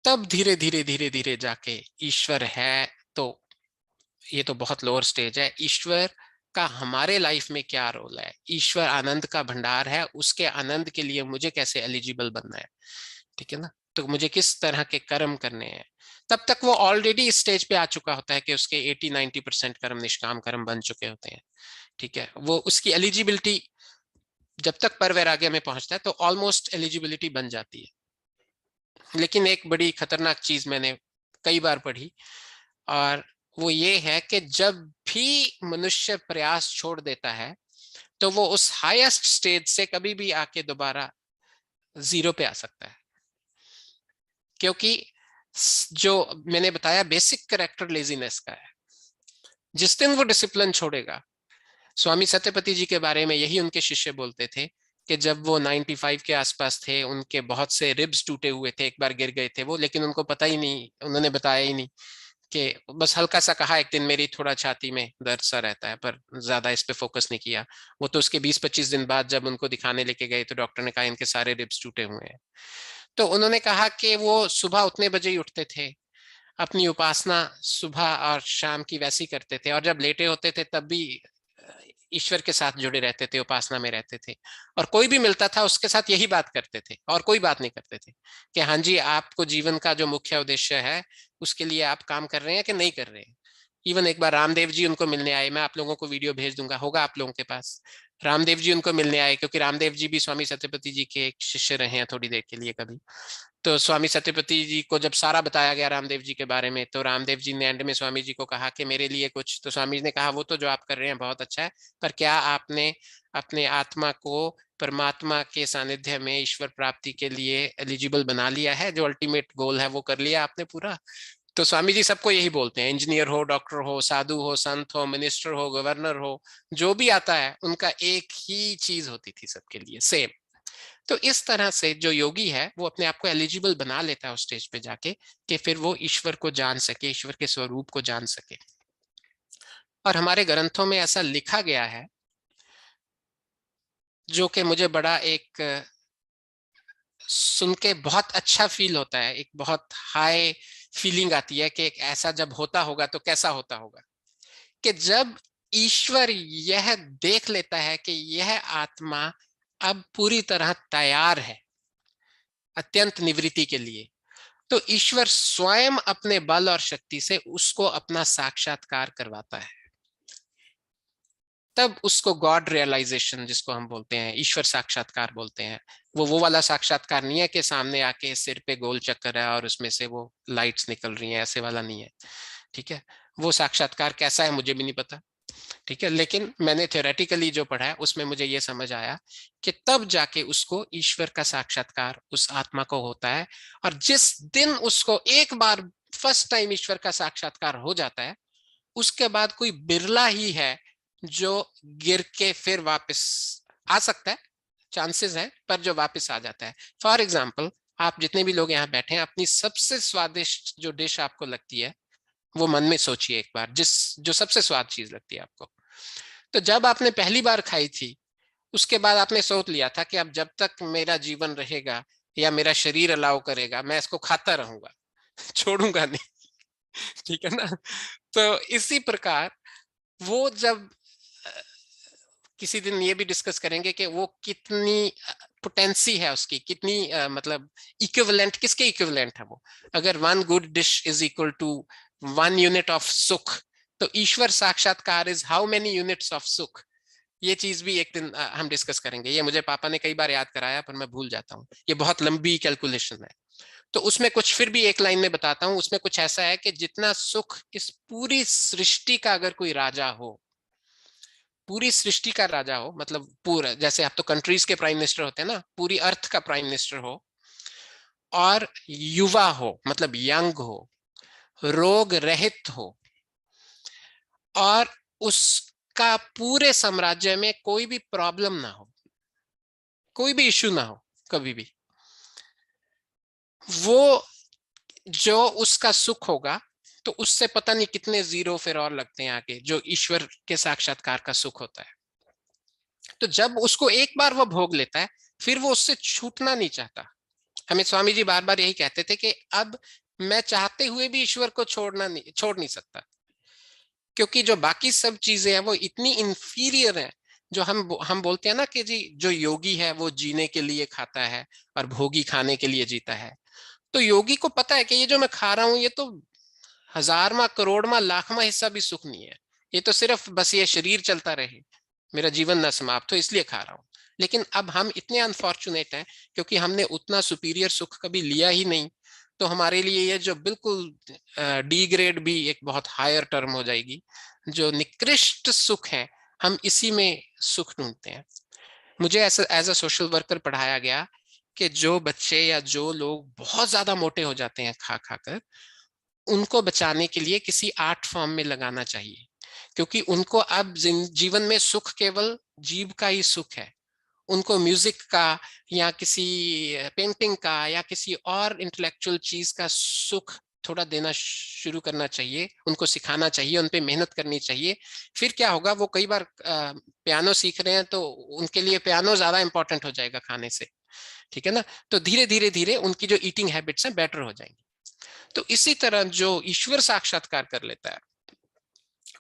तब धीरे धीरे धीरे धीरे जाके ईश्वर है, तो ये तो बहुत लोअर स्टेज है, ईश्वर का हमारे लाइफ में क्या रोल है, ईश्वर आनंद का भंडार है, उसके आनंद के लिए मुझे कैसे एलिजिबल बनना है, ठीक है ना, तो मुझे किस तरह के कर्म करने हैं। तब तक वो ऑलरेडी इस स्टेज पे आ चुका होता है कि उसके 80-90% कर्म निष्काम कर्म बन चुके होते हैं, ठीक है। वो उसकी एलिजिबिलिटी जब तक पर वैराग्य में पहुंचता है तो ऑलमोस्ट एलिजिबिलिटी बन जाती है। लेकिन एक बड़ी खतरनाक चीज मैंने कई बार पढ़ी, और वो ये है कि जब भी मनुष्य प्रयास छोड़ देता है तो वो उस हाईएस्ट स्टेज से कभी भी आके दोबारा 0 पे आ सकता है। क्योंकि जो मैंने बताया बेसिक करेक्टर लेजीनेस का है, जिस दिन वो डिसिप्लिन छोड़ेगा, स्वामी सत्यपति जी के बारे में यही उनके शिष्य बोलते थे कि जब वो 95 के आसपास थे, उनके बहुत से रिब्स टूटे हुए थे, एक बार गिर गए थे वो, लेकिन उनको पता ही नहीं, उन्होंने बताया ही नहीं, कि बस हल्का सा कहा एक दिन मेरी थोड़ा छाती में दर्द सा रहता है, पर ज्यादा इस पे फोकस नहीं किया। वो तो उसके 20-25 दिन बाद जब उनको दिखाने लेके गए तो डॉक्टर ने कहा इनके सारे रिब्स टूटे हुए हैं। तो उन्होंने कहा कि वो सुबह उतने बजे ही उठते थे, अपनी उपासना सुबह और शाम की वैसी करते थे, और जब लेटे होते थे तब भी ईश्वर के साथ जुड़े रहते थे, उपासना में रहते थे, और कोई भी मिलता था उसके साथ यही बात करते थे और कोई बात नहीं करते थे कि हाँ जी आपको जीवन का जो मुख्य उद्देश्य है उसके लिए आप काम कर रहे हैं कि नहीं कर रहे हैं। इवन एक बार रामदेव जी उनको मिलने आए, मैं आप लोगों को वीडियो भेज दूंगा, होगा आप लोगों के पास। रामदेव जी उनको मिलने आए क्योंकि रामदेव जी भी स्वामी सत्यपति जी के एक शिष्य रहे हैं थोड़ी देर के लिए कभी। तो स्वामी सत्यपति जी को जब सारा बताया गया रामदेव जी के बारे में, तो रामदेव जी ने एंड में स्वामी जी को कहा कि मेरे लिए कुछ, तो स्वामी जी ने कहा वो तो जो आप कर रहे हैं बहुत अच्छा है, पर क्या आपने अपने आत्मा को परमात्मा के सानिध्य में ईश्वर प्राप्ति के लिए एलिजिबल बना लिया है, जो अल्टीमेट गोल है वो कर लिया आपने पूरा। तो स्वामी जी सबको यही बोलते हैं, इंजीनियर हो, डॉक्टर हो, साधु हो, संत हो, मिनिस्टर हो, गवर्नर हो, जो भी आता है उनका एक ही चीज होती थी सबके लिए, सेम। तो इस तरह से जो योगी है वो अपने आप को एलिजिबल बना लेता है उस स्टेज पे जाके, कि फिर वो ईश्वर को जान सके, ईश्वर के स्वरूप को जान सके। और हमारे ग्रंथों में ऐसा लिखा गया है, जो कि मुझे बड़ा एक सुन के बहुत अच्छा फील होता है, एक बहुत हाई फीलिंग आती है कि एक ऐसा जब होता होगा तो कैसा होता होगा, कि जब ईश्वर यह देख लेता है कि यह आत्मा अब पूरी तरह तैयार है अत्यंत निवृत्ति के लिए, तो ईश्वर स्वयं अपने बल और शक्ति से उसको अपना साक्षात्कार करवाता है। तब उसको गॉड रियलाइजेशन जिसको हम बोलते हैं, ईश्वर साक्षात्कार बोलते हैं। वो वाला साक्षात्कार नहीं है कि सामने आके सिर पे गोल चक्कर है और उसमें से वो लाइट्स निकल रही हैं, ऐसे वाला नहीं है, ठीक है। वो साक्षात्कार कैसा है मुझे भी नहीं पता, ठीक है, लेकिन मैंने थ्योरेटिकली जो पढ़ा है उसमें मुझे ये समझ आया कि तब जाके उसको ईश्वर का साक्षात्कार उस आत्मा को होता है। और जिस दिन उसको एक बार फर्स्ट टाइम ईश्वर का साक्षात्कार हो जाता है, उसके बाद कोई बिरला ही है जो गिर के फिर वापस आ सकता है, चांसेस है, पर जो वापस आ जाता है। फॉर एग्जाम्पल, आप जितने भी लोग यहाँ बैठे हैं, अपनी सबसे स्वादिष्ट जो डिश आपको लगती है वो मन में सोचिए एक बार, जिस जो सबसे स्वाद चीज लगती है आपको। तो जब आपने पहली बार खाई थी, उसके बाद आपने सोच लिया था कि अब जब तक मेरा जीवन रहेगा या मेरा शरीर अलाउ करेगा, मैं इसको खाता रहूंगा, छोड़ूंगा नहीं। ठीक है ना? तो इसी प्रकार वो जब किसी दिन ये भी डिस्कस करेंगे कि वो कितनी पोटेंसी है उसकी, कितनी मतलब इक्विवेलेंट, किसके इक्विवेलेंट है वो। अगर one good dish is equal to 1 unit of सुख, तो ईश्वर साक्षात्कार is how many units of सुख। ये चीज भी एक दिन हम डिस्कस करेंगे। ये मुझे पापा ने कई बार याद कराया, पर मैं भूल जाता हूँ, ये बहुत लंबी कैलकुलेशन है। तो उसमें कुछ फिर भी एक लाइन में बताता हूं। उसमें कुछ ऐसा है कि जितना सुख इस पूरी सृष्टि का अगर कोई राजा हो, पूरी सृष्टि का राजा हो, मतलब पूरा, जैसे आप तो कंट्रीज के प्राइम मिनिस्टर होते हैं ना, पूरी अर्थ का प्राइम मिनिस्टर हो, और युवा हो, मतलब यंग हो, रोग रहित हो, और उसका पूरे साम्राज्य में कोई भी प्रॉब्लम ना हो, कोई भी इश्यू ना हो कभी भी, वो जो उसका सुख होगा, तो उससे पता नहीं कितने जीरो फिर और लगते हैं आगे, जो ईश्वर के साक्षात्कार का सुख होता है। तो जब उसको एक बार वो भोग लेता है, फिर वो उससे छूटना नहीं चाहता। हमें स्वामी जी बार बार यही कहते थे कि अब मैं चाहते हुए भी ईश्वर को छोड़ नहीं सकता, क्योंकि जो बाकी सब चीजें हैं वो इतनी इंफीरियर है। जो हम बोलते हैं ना कि जी जो योगी है वो जीने के लिए खाता है और भोगी खाने के लिए जीता है। तो योगी को पता है कि ये जो मैं खा रहा हूं, ये तो हजारवां करोड़वां लाखवां हिस्सा भी सुख नहीं है। ये तो सिर्फ बस ये शरीर चलता रहे, मेरा जीवन ना समाप्त हो, इसलिए खा रहा हूं। लेकिन अब हम इतने अनफॉर्चुनेट हैं, क्योंकि हमने उतना सुपीरियर सुख कभी लिया ही नहीं। तो हमारे लिए ये जो बिल्कुल डी ग्रेड भी एक बहुत हायर टर्म हो जाएगी। जो निकृष्ट सुख है, हम इसी में सुख ढूंढते हैं। मुझे ऐसा एज अ सोशल वर्कर पढ़ाया गया कि जो बच्चे या जो लोग बहुत ज्यादा मोटे हो जाते हैं खा खा कर, उनको बचाने के लिए किसी आर्ट फॉर्म में लगाना चाहिए, क्योंकि उनको अब जीवन में सुख केवल जीव का ही सुख है। उनको म्यूजिक का या किसी पेंटिंग का या किसी और इंटेलेक्चुअल चीज का सुख थोड़ा देना शुरू करना चाहिए, उनको सिखाना चाहिए, उन पे मेहनत करनी चाहिए। फिर क्या होगा, वो कई बार पियानो सीख रहे हैं तो उनके लिए पियानो ज्यादा इंपॉर्टेंट हो जाएगा खाने से। ठीक है ना? तो धीरे धीरे धीरे उनकी जो ईटिंग हैबिट्स हैं बेटर हो जाएंगी। तो इसी तरह जो ईश्वर साक्षात्कार कर लेता है,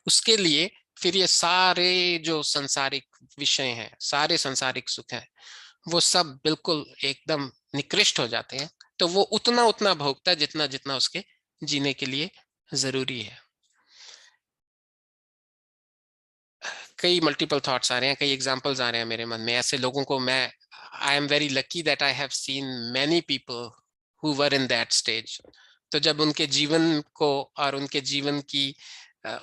उसके लिए फिर ये सारे जो संसारिक विषय हैं, सारे संसारिक सुख हैं, वो सब बिल्कुल एकदम निकृष्ट हो जाते हैं। तो वो उतना उतना भोगता है जितना जितना उसके जीने के लिए जरूरी है। कई मल्टीपल थॉट्स आ रहे हैं, कई एग्जांपल्स आ रहे हैं मेरे मन में ऐसे लोगों को। मैं I am very lucky that I have seen many people who were in that stage. तो जब उनके जीवन को और उनके जीवन की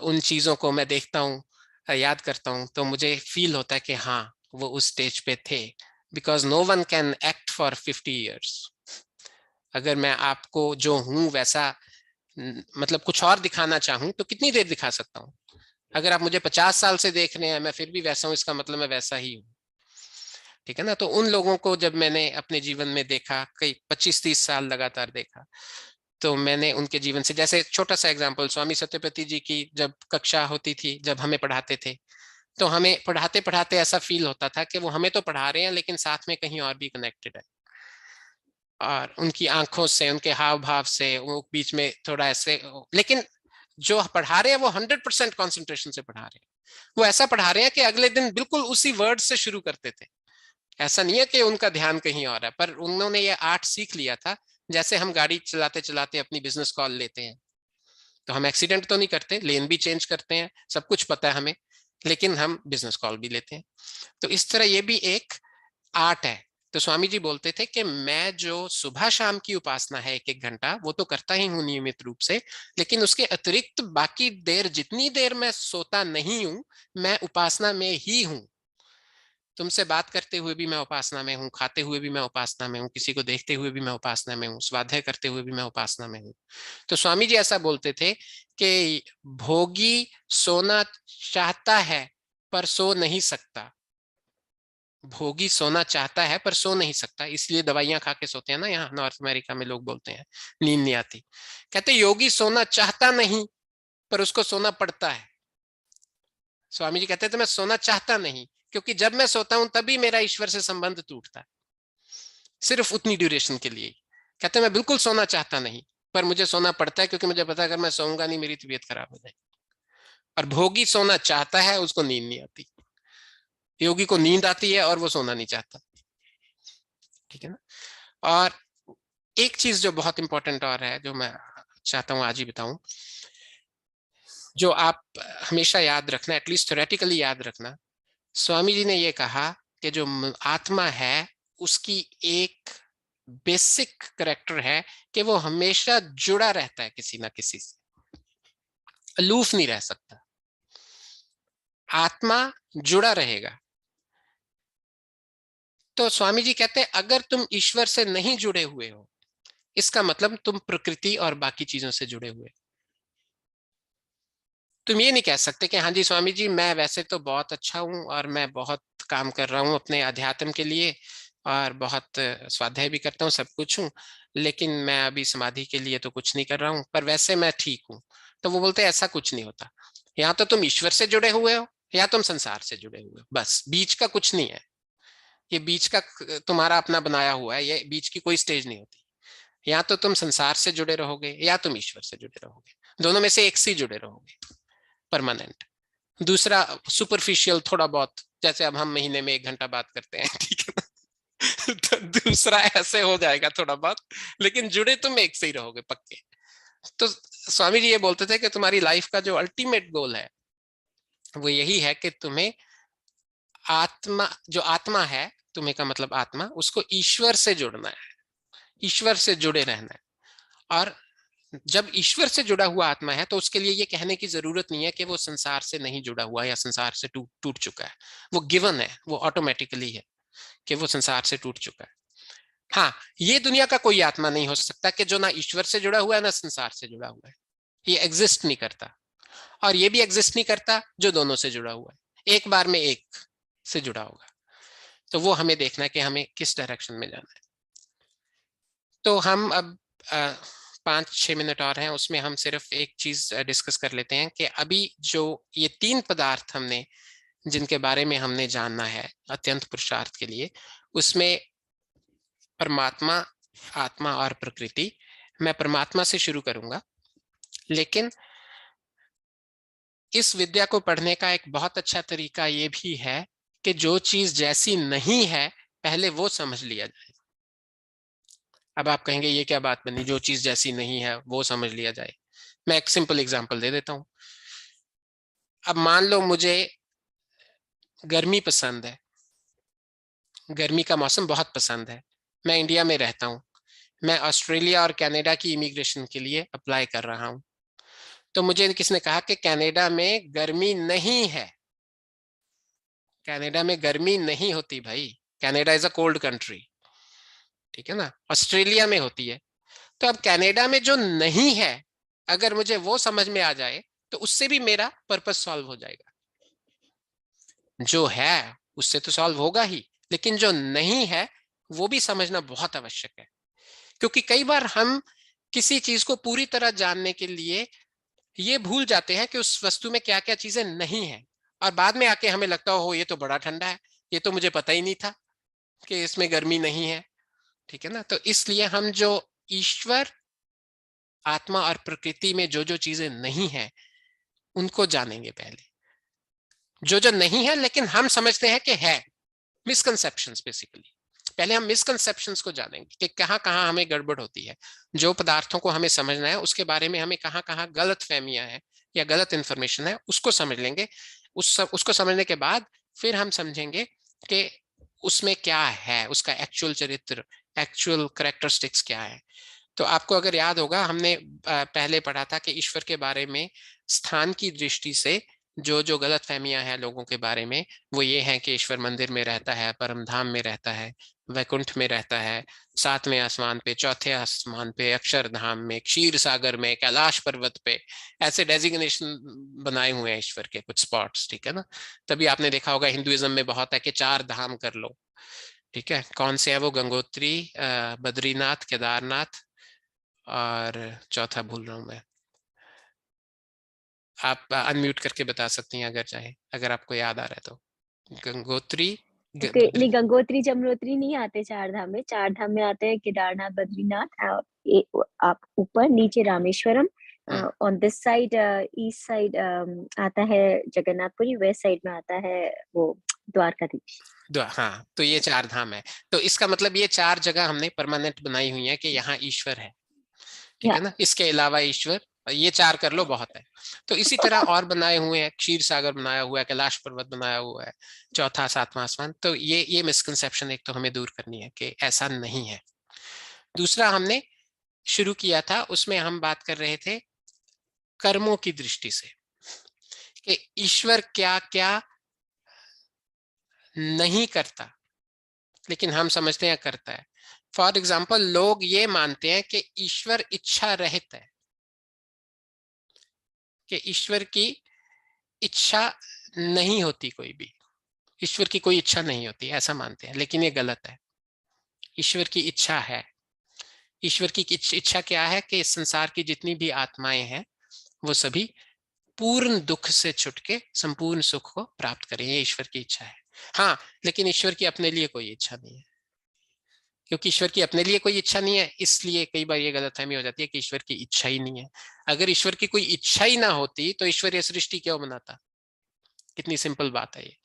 उन चीजों को मैं देखता हूँ, याद करता हूँ, तो मुझे फील होता है कि हाँ, वो उस स्टेज पे थे। Because no one can act for 50 years। अगर मैं आपको जो हूं वैसा मतलब कुछ और दिखाना चाहूं, तो कितनी देर दिखा सकता हूँ? अगर आप मुझे 50 साल से देख रहे हैं, मैं फिर भी वैसा हूं, इसका मतलब मैं वैसा ही हूँ। ठीक है ना? तो उन लोगों को जब मैंने अपने जीवन में देखा, कई 25-30 साल लगातार देखा, तो मैंने उनके जीवन से, जैसे छोटा सा एग्जांपल, स्वामी सत्यपति जी की जब कक्षा होती थी, जब हमें पढ़ाते थे, तो हमें पढ़ाते पढ़ाते ऐसा फील होता था कि वो हमें तो पढ़ा रहे हैं लेकिन साथ में कहीं और भी कनेक्टेड है। और उनकी आंखों से, उनके हाव भाव से, वो बीच में थोड़ा ऐसे, लेकिन जो पढ़ा रहे हैं वो 100% कॉन्सेंट्रेशन से पढ़ा रहे हैं। वो ऐसा पढ़ा रहे हैं कि अगले दिन बिल्कुल उसी वर्ड से शुरू करते थे। ऐसा नहीं है कि उनका ध्यान कहीं और है, पर उन्होंने ये आर्ट सीख लिया था। जैसे हम गाड़ी चलाते चलाते अपनी बिजनेस कॉल लेते हैं, तो हम एक्सीडेंट तो नहीं करते, लेन भी चेंज करते हैं, सब कुछ पता है हमें, लेकिन हम बिजनेस कॉल भी लेते हैं। तो इस तरह ये भी एक आर्ट है। तो स्वामी जी बोलते थे कि मैं जो सुबह शाम की उपासना है 1-1 घंटा वो तो करता ही हूं नियमित रूप से, लेकिन उसके अतिरिक्त बाकी देर जितनी देर मैं सोता नहीं हूं मैं उपासना में ही हूं। तुमसे बात करते हुए भी मैं उपासना में हूँ, खाते हुए भी मैं उपासना में हूँ, किसी को देखते हुए भी मैं उपासना में हूँ, स्वाध्याय करते हुए भी मैं उपासना में हूँ। तो स्वामी जी ऐसा बोलते थे कि भोगी सोना चाहता है पर सो नहीं सकता। भोगी सोना चाहता है पर सो नहीं सकता, इसलिए दवाइयां खा के सोते हैं ना, यहाँ नॉर्थ अमेरिका में लोग बोलते हैं नींद नहीं आती। कहते योगी सोना चाहता नहीं पर उसको सोना पड़ता है। स्वामी जी कहते थे मैं सोना चाहता नहीं, क्योंकि जब मैं सोता हूं तभी मेरा ईश्वर से संबंध टूटता है, सिर्फ उतनी ड्यूरेशन के लिए। कहते मैं बिल्कुल सोना चाहता नहीं पर मुझे सोना पड़ता है, क्योंकि मुझे पता है अगर मैं सोऊंगा नहीं मेरी तबीयत खराब हो जाएगी। और भोगी सोना चाहता है, उसको नींद नहीं आती। योगी को नींद आती है और वो सोना नहीं चाहता। ठीक है ना। और एक चीज जो बहुत इंपॉर्टेंट और है, जो मैं चाहता हूं आज ही बताऊं, जो आप हमेशा याद रखना, एटलीस्ट थ्योरेटिकली याद रखना। स्वामी जी ने ये कहा कि जो आत्मा है उसकी एक बेसिक करेक्टर है कि वो हमेशा जुड़ा रहता है किसी ना किसी से, अलूफ नहीं रह सकता। आत्मा जुड़ा रहेगा। तो स्वामी जी कहते हैं अगर तुम ईश्वर से नहीं जुड़े हुए हो, इसका मतलब तुम प्रकृति और बाकी चीजों से जुड़े हुए। तुम ये नहीं कह सकते कि हाँ जी स्वामी जी मैं वैसे तो बहुत अच्छा हूं और मैं बहुत काम कर रहा हूं अपने अध्यात्म के लिए और बहुत स्वाध्याय भी करता हूँ, सब कुछ हूँ, लेकिन मैं अभी समाधि के लिए तो कुछ नहीं कर रहा हूँ, पर वैसे मैं ठीक हूँ। तो वो बोलते हैं ऐसा कुछ नहीं होता। या तो तुम ईश्वर से जुड़े हुए हो या तुम संसार से जुड़े हुए हो, बस बीच का कुछ नहीं है। ये बीच का तुम्हारा अपना बनाया हुआ है, ये बीच की कोई स्टेज नहीं होती। या तो तुम संसार से जुड़े रहोगे या तुम ईश्वर से जुड़े रहोगे, दोनों में से एक से जुड़े रहोगे परमानेंट। दूसरा सुपरफिशियल थोड़ा बहुत, जैसे अब हम महीने में 1 घंटा बात करते हैं, ठीक है ना। तो दूसरा ऐसे हो जाएगा थोड़ा बहुत, लेकिन जुड़े तुम एक से ही रहोगे पक्के। तो स्वामी जी ये बोलते थे कि तुम्हारी लाइफ का जो अल्टीमेट गोल है वो यही है कि तुम्हें आत्मा, जो आत्मा है तुम्हें का मतलब आत्मा, उसको ईश्वर से जुड़ना है, ईश्वर से जुड़े रहना है। और जब ईश्वर से जुड़ा हुआ आत्मा है तो उसके लिए ये कहने की जरूरत नहीं है कि वो संसार से नहीं जुड़ा हुआ या संसार से टूट चुका है। वो गिवन है, वो ऑटोमेटिकली है कि वो संसार से टूट चुका है। हाँ, ये दुनिया का कोई आत्मा नहीं हो सकता कि जो ना ईश्वर से जुड़ा हुआ है ना संसार से जुड़ा हुआ है, ये एग्जिस्ट नहीं करता। और ये भी एग्जिस्ट नहीं करता जो दोनों से जुड़ा हुआ है, एक बार में एक से जुड़ा होगा। तो वो हमें देखना है कि हमें किस डायरेक्शन में जाना है। तो हम अब 5-6 मिनट और हैं, उसमें हम सिर्फ एक चीज डिस्कस कर लेते हैं कि अभी जो ये 3 पदार्थ हमने, जिनके बारे में हमने जानना है अत्यंत पुरुषार्थ के लिए, उसमें परमात्मा, आत्मा और प्रकृति। मैं परमात्मा से शुरू करूंगा, लेकिन इस विद्या को पढ़ने का एक बहुत अच्छा तरीका ये भी है कि जो चीज जैसी नहीं है पहले वो समझ लिया जाए। अब आप कहेंगे ये क्या बात बनी, जो चीज जैसी नहीं है वो समझ लिया जाए। मैं एक सिंपल एग्जांपल दे देता हूं। अब मान लो मुझे गर्मी पसंद है, गर्मी का मौसम बहुत पसंद है, मैं इंडिया में रहता हूं, मैं ऑस्ट्रेलिया और कनाडा की इमिग्रेशन के लिए अप्लाई कर रहा हूं। तो मुझे किसने कहा कि कनाडा में गर्मी नहीं है। कनाडा में गर्मी नहीं होती भाई, Canada is a cold country, ठीक है ना, ऑस्ट्रेलिया में होती है। तो अब कनाडा में जो नहीं है अगर मुझे वो समझ में आ जाए तो उससे भी मेरा पर्पस सॉल्व हो जाएगा। जो है उससे तो सॉल्व होगा ही, लेकिन जो नहीं है वो भी समझना बहुत आवश्यक है। क्योंकि कई बार हम किसी चीज को पूरी तरह जानने के लिए ये भूल जाते हैं कि उस वस्तु में क्या क्या चीजें नहीं है, और बाद में आके हमें लगता हो ये तो बड़ा ठंडा है, ये तो मुझे पता ही नहीं था कि इसमें गर्मी नहीं है। ठीक है ना। तो इसलिए हम जो ईश्वर, आत्मा और प्रकृति में जो जो चीजें नहीं है उनको जानेंगे पहले। जो जो नहीं है लेकिन हम समझते हैं कि है, मिसकंसेप्शंस बेसिकली। पहले हम मिसकंसेप्शंस को जानेंगे कि कहाँ कहाँ हमें गड़बड़ होती है। जो पदार्थों को हमें समझना है उसके बारे में हमें कहाँ कहाँ गलत फहमियां हैं या गलत इंफॉर्मेशन है, उसको समझ लेंगे। उसको समझने के बाद फिर हम समझेंगे कि उसमें क्या है, उसका एक्चुअल चरित्र, एक्चुअल कैरेक्टरिस्टिक्स क्या है। तो आपको अगर याद होगा, हमने पहले पढ़ा था कि ईश्वर के बारे में स्थान की दृष्टि से जो जो गलत फहमियां हैं लोगों के बारे में, वो ये है कि ईश्वर मंदिर में रहता है, परम धाम में रहता है, वैकुंठ में रहता है, सातवें आसमान पे, चौथे आसमान पे, अक्षरधाम में, क्षीर सागर में, कैलाश पर्वत पे, ऐसे डेजिग्नेशन बनाए हुए हैं ईश्वर के कुछ स्पॉट्स, ठीक है ना। तभी आपने देखा होगा हिंदुइज्म में बहुत है कि 4 धाम कर लो, ठीक है। कौन से है वो? गंगोत्री, बद्रीनाथ, केदारनाथ, और चौथा भूल रहा हूं मैं। आप अनम्यूट करके बता सकती हैं अगर चाहे, अगर आपको याद आ रहा है तो। गंगोत्री, नहीं, गंगोत्री जमुनोत्री नहीं आते 4 धाम में। 4 धाम में आते हैं केदारनाथ, बद्रीनाथ, आप ऊपर नीचे Rameswaram, on this side east side आता है जगन्नाथपुरी, वेस्ट साइड में आता है वो द्वारकाधीश। हाँ, तो ये 4 धाम है। तो इसका मतलब ये 4 जगह हमने परमानेंट बनाई हुई है कि यहाँ ईश्वर है, ठीक है ना। इसके अलावा ईश्वर, ये 4 कर लो, बहुत है। तो इसी तरह और बनाए हुए हैं, क्षीर सागर बनाया हुआ है, कैलाश पर्वत बनाया हुआ है, चौथा सातवां आसमान। तो ये मिसकंसेप्शन एक तो हमें दूर करनी है कि ऐसा नहीं है। दूसरा हमने शुरू किया था, उसमें हम बात कर रहे थे कर्मों की दृष्टि से कि ईश्वर क्या क्या नहीं करता, लेकिन हम समझते हैं करता है। फॉर एग्जाम्पल, लोग ये मानते हैं कि ईश्वर इच्छा रहित है, कि ईश्वर की इच्छा नहीं होती, कोई भी ईश्वर की कोई इच्छा नहीं होती, ऐसा मानते हैं। लेकिन ये गलत है। ईश्वर की इच्छा है। ईश्वर की इच्छा क्या है कि इस संसार की जितनी भी आत्माएं हैं वो सभी पूर्ण दुख से छुट के संपूर्ण सुख को प्राप्त करें, ये ईश्वर की इच्छा है। हाँ, लेकिन ईश्वर की अपने लिए कोई इच्छा नहीं है। क्योंकि ईश्वर की अपने लिए कोई इच्छा नहीं है, इसलिए कई बार ये गलतफहमी हो जाती है कि ईश्वर की इच्छा ही नहीं है। अगर ईश्वर की कोई इच्छा ही ना होती तो ईश्वर ये सृष्टि क्यों बनाता? कितनी सिंपल बात है ये।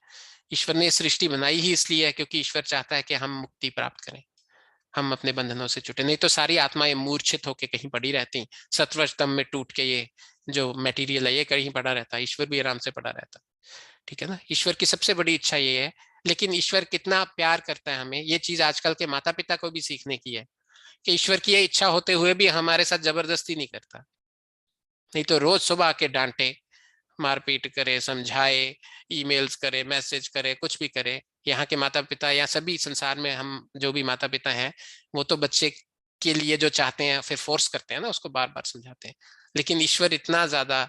ईश्वर ने सृष्टि बनाई ही इसलिए है क्योंकि ईश्वर चाहता है कि हम मुक्ति प्राप्त करें, हम अपने बंधनों से छूटे। नहीं तो सारी आत्माएं मूर्छित होकर कहीं पड़ी रहती, सत्वस्तंभ में टूट के ये जो मटेरियल है ये कहीं पड़ा रहता, ईश्वर भी आराम से पड़ा रहता, ठीक है ना। ईश्वर की सबसे बड़ी इच्छा ये है। लेकिन ईश्वर कितना प्यार करता है हमें, ये चीज आजकल के माता पिता को भी सीखने की है कि ईश्वर की ये इच्छा होते हुए भी हमारे साथ जबरदस्ती नहीं करता। नहीं तो रोज सुबह आके डांटे, मारपीट करे, समझाए, ईमेल्स करे, मैसेज करे, कुछ भी करे। यहाँ के माता पिता या सभी संसार में हम जो भी माता पिता हैं, वो तो बच्चे के लिए जो चाहते हैं फिर फोर्स करते हैं ना, उसको बार बार समझाते हैं। लेकिन ईश्वर इतना ज्यादा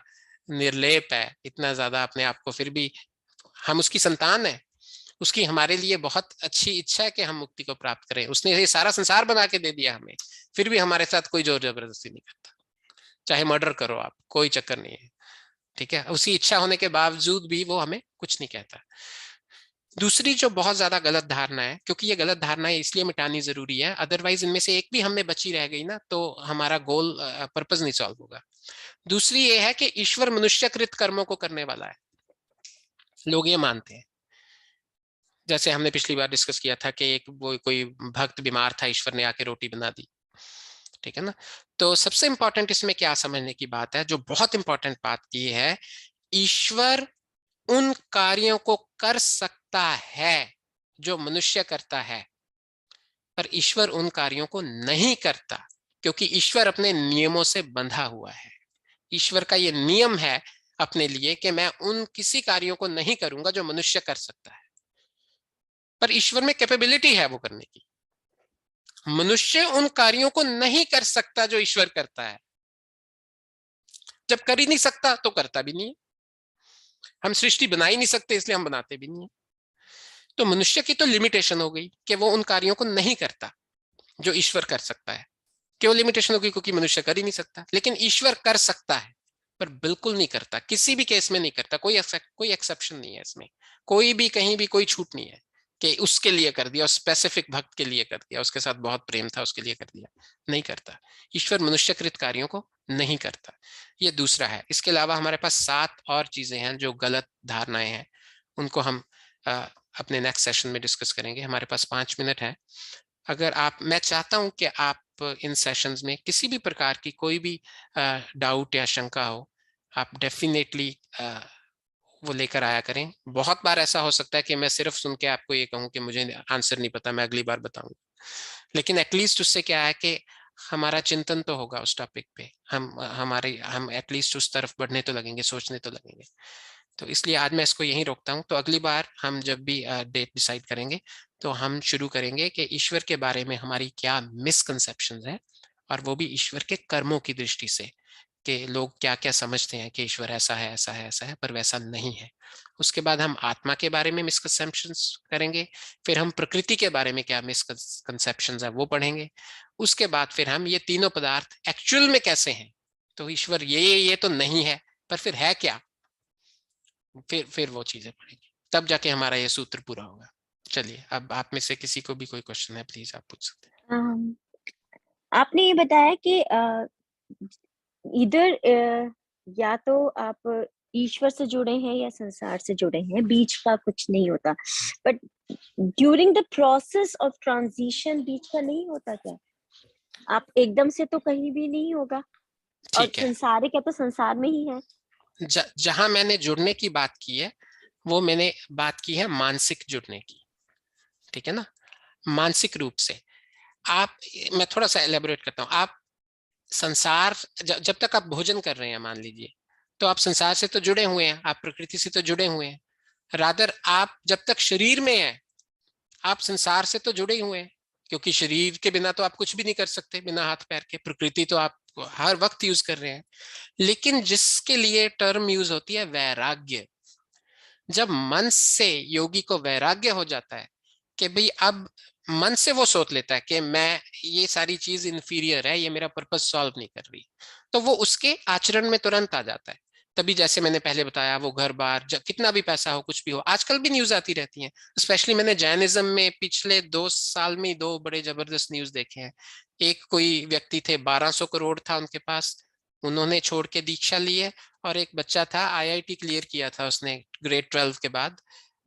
निर्लेप है, इतना ज्यादा अपने आप को, फिर भी हम उसकी संतान है, उसकी हमारे लिए बहुत अच्छी इच्छा है कि हम मुक्ति को प्राप्त करें। उसने ये सारा संसार बना के दे दिया हमें, फिर भी हमारे साथ कोई जोर जबरदस्ती नहीं करता। चाहे मर्डर करो आप, कोई चक्कर नहीं है, ठीक है। उसी इच्छा होने के बावजूद भी वो हमें कुछ नहीं कहता। दूसरी जो बहुत ज्यादा गलत धारणा है, क्योंकि ये गलत धारणा है इसलिए मिटानी जरूरी है, अदरवाइज इनमें से एक भी हमें बची रह गई ना तो हमारा गोल, पर्पस नहीं सॉल्व होगा। दूसरी ये है कि ईश्वर मनुष्यकृत कर्मों को करने वाला है, लोग ये मानते हैं। जैसे हमने पिछली बार डिस्कस किया था कि एक वो कोई भक्त बीमार था, ईश्वर ने आके रोटी बना दी, ठीक है ना। तो सबसे इंपॉर्टेंट इसमें क्या समझने की बात है, जो बहुत इंपॉर्टेंट बात की है, ईश्वर उन कार्यों को कर सकता है जो मनुष्य करता है, पर ईश्वर उन कार्यों को नहीं करता, क्योंकि ईश्वर अपने नियमों से बंधा हुआ है। ईश्वर का ये नियम है अपने लिए कि मैं उन किसी कार्यों को नहीं करूंगा जो मनुष्य कर सकता है, पर ईश्वर में कैपेबिलिटी है वो करने की। मनुष्य उन कार्यों को नहीं कर सकता जो ईश्वर करता है। जब कर ही नहीं सकता तो करता भी नहीं है। हम सृष्टि बना ही नहीं सकते इसलिए हम बनाते भी नहीं है। तो मनुष्य की तो लिमिटेशन हो गई कि वो उन कार्यों को नहीं करता जो ईश्वर कर सकता है। क्यों लिमिटेशन होगी? क्योंकि मनुष्य कर ही नहीं सकता। लेकिन ईश्वर कर सकता है पर बिल्कुल नहीं करता, किसी भी केस में नहीं करता। कोई एक्सेप्शन नहीं है इसमें, कोई भी कहीं भी कोई छूट नहीं है कि उसके लिए कर दिया, स्पेसिफिक भक्त के लिए कर दिया, उसके साथ बहुत प्रेम था उसके लिए कर दिया, नहीं करता। ईश्वर मनुष्यकृत कार्यों को नहीं करता। ये दूसरा है। इसके अलावा हमारे पास 7 और चीजें हैं जो गलत धारणाएं हैं, उनको हम अपने नेक्स्ट सेशन में डिस्कस करेंगे। हमारे पास 5 मिनट है। अगर आप, मैं चाहता हूं कि आप इन सेशंस में किसी भी प्रकार की कोई भी डाउट या शंका हो, आप डेफिनेटली वो लेकर आया करें। बहुत बार ऐसा हो सकता है कि मैं सिर्फ सुन के आपको ये कहूँ कि मुझे आंसर नहीं पता, मैं अगली बार बताऊंगा, लेकिन एटलीस्ट उससे क्या है कि हमारा चिंतन तो होगा उस टॉपिक पे, हम एटलीस्ट उस तरफ बढ़ने तो लगेंगे, सोचने तो लगेंगे। तो इसलिए आज मैं इसको यहीं रोकता हूँ। तो अगली बार हम जब भी डेट डिसाइड करेंगे तो हम शुरू करेंगे कि ईश्वर के बारे में हमारी क्या मिसकंसेप्शंस है, और वो भी ईश्वर के कर्मों की दृष्टि से, कि लोग क्या क्या समझते हैं कि ईश्वर ऐसा है ऐसा है ऐसा है, पर वैसा नहीं है। उसके बाद हम आत्मा के बारे में मिसकंसेप्शंस करेंगे, फिर हम प्रकृति के बारे में क्या मिसकंसेप्शंस है वो पढ़ेंगे, उसके बाद फिर हम ये तीनों पदार्थ एक्चुअल में कैसे हैं, तो ईश्वर ये तो नहीं है, पर फिर है क्या, फिर वो चीजें पढ़ेंगे, तब जाके हमारा ये सूत्र पूरा होगा। चलिए, अब आप में से किसी को भी कोई क्वेश्चन है, प्लीज आप पूछ सकते हैं। आपने ये बताया कि इधर या तो आप ईश्वर से जुड़े हैं या संसार से जुड़े हैं, बीच का कुछ नहीं होता, but during the process of transition बीच का नहीं होता क्या? आप एकदम से तो कहीं भी नहीं होगा, और ठीक है, संसारिक है तो संसार में ही है। जहां मैंने जुड़ने की बात की है वो मैंने बात की है मानसिक जुड़ने की, ठीक है ना, मानसिक रूप से। आप, मैं थोड़ा सा एलेबोरेट करता हूँ। आप संसार, जब तक आप भोजन कर रहे हैं मान लीजिए, तो आप संसार से तो जुड़े हुए हैं, आप प्रकृति से तो जुड़े हुए हैं। रादर आप जब तक शरीर में हैं, आप संसार से तो जुड़े हुए हैं, क्योंकि शरीर के बिना तो आप कुछ भी नहीं कर सकते, बिना हाथ पैर के। प्रकृति तो आप हर वक्त यूज कर रहे हैं। लेकिन जिसके लिए टर्म यूज होती है वैराग्य, जब मन से योगी को वैराग्य हो जाता है कि भाई अब मन से वो सोच लेता है कि मैं, ये सारी चीज इंफीरियर है, ये मेरा पर्पस सॉल्व नहीं कर रही, तो वो उसके आचरण में तुरंत आ जाता है। तभी जैसे मैंने पहले बताया, वो घर बार कितना भी पैसा हो, कुछ भी हो, आजकल भी न्यूज आती रहती है। स्पेशली मैंने जैनिज्म में पिछले 2 साल में 2 बड़े जबरदस्त न्यूज देखे हैं। एक कोई व्यक्ति थे, 1200 करोड़ था उनके पास, उन्होंने छोड़ के दीक्षा ली है। और एक बच्चा था, आईआईटी क्लियर किया था उसने ग्रेड 12 के बाद,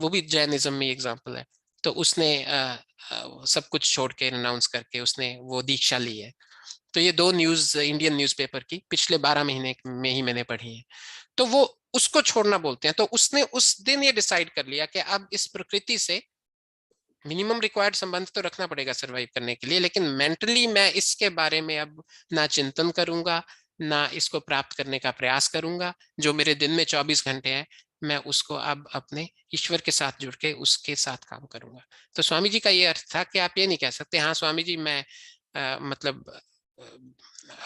वो भी जैनिज्म में एग्जाम्पल है। तो उसने सब कुछ छोड़ के, अनाउंस करके उसने वो दीक्षा ली है। तो ये 2 न्यूज इंडियन न्यूज़पेपर की पिछले 12 महीने में ही मैंने पढ़ी है। तो वो उसको छोड़ना बोलते हैं। तो उसने उस दिन ये डिसाइड कर लिया कि अब इस प्रकृति से मिनिमम रिक्वायर्ड संबंध तो रखना पड़ेगा सरवाइव करने के लिए, लेकिन मेंटली मैं इसके बारे में अब ना चिंतन करूंगा, ना इसको प्राप्त करने का प्रयास करूंगा। जो मेरे दिन में 24 घंटे हैं, मैं उसको अब अपने ईश्वर के साथ जुड़ के उसके साथ काम करूंगा। तो स्वामी जी का ये अर्थ था कि आप ये नहीं कह सकते, हाँ स्वामी जी मैं मतलब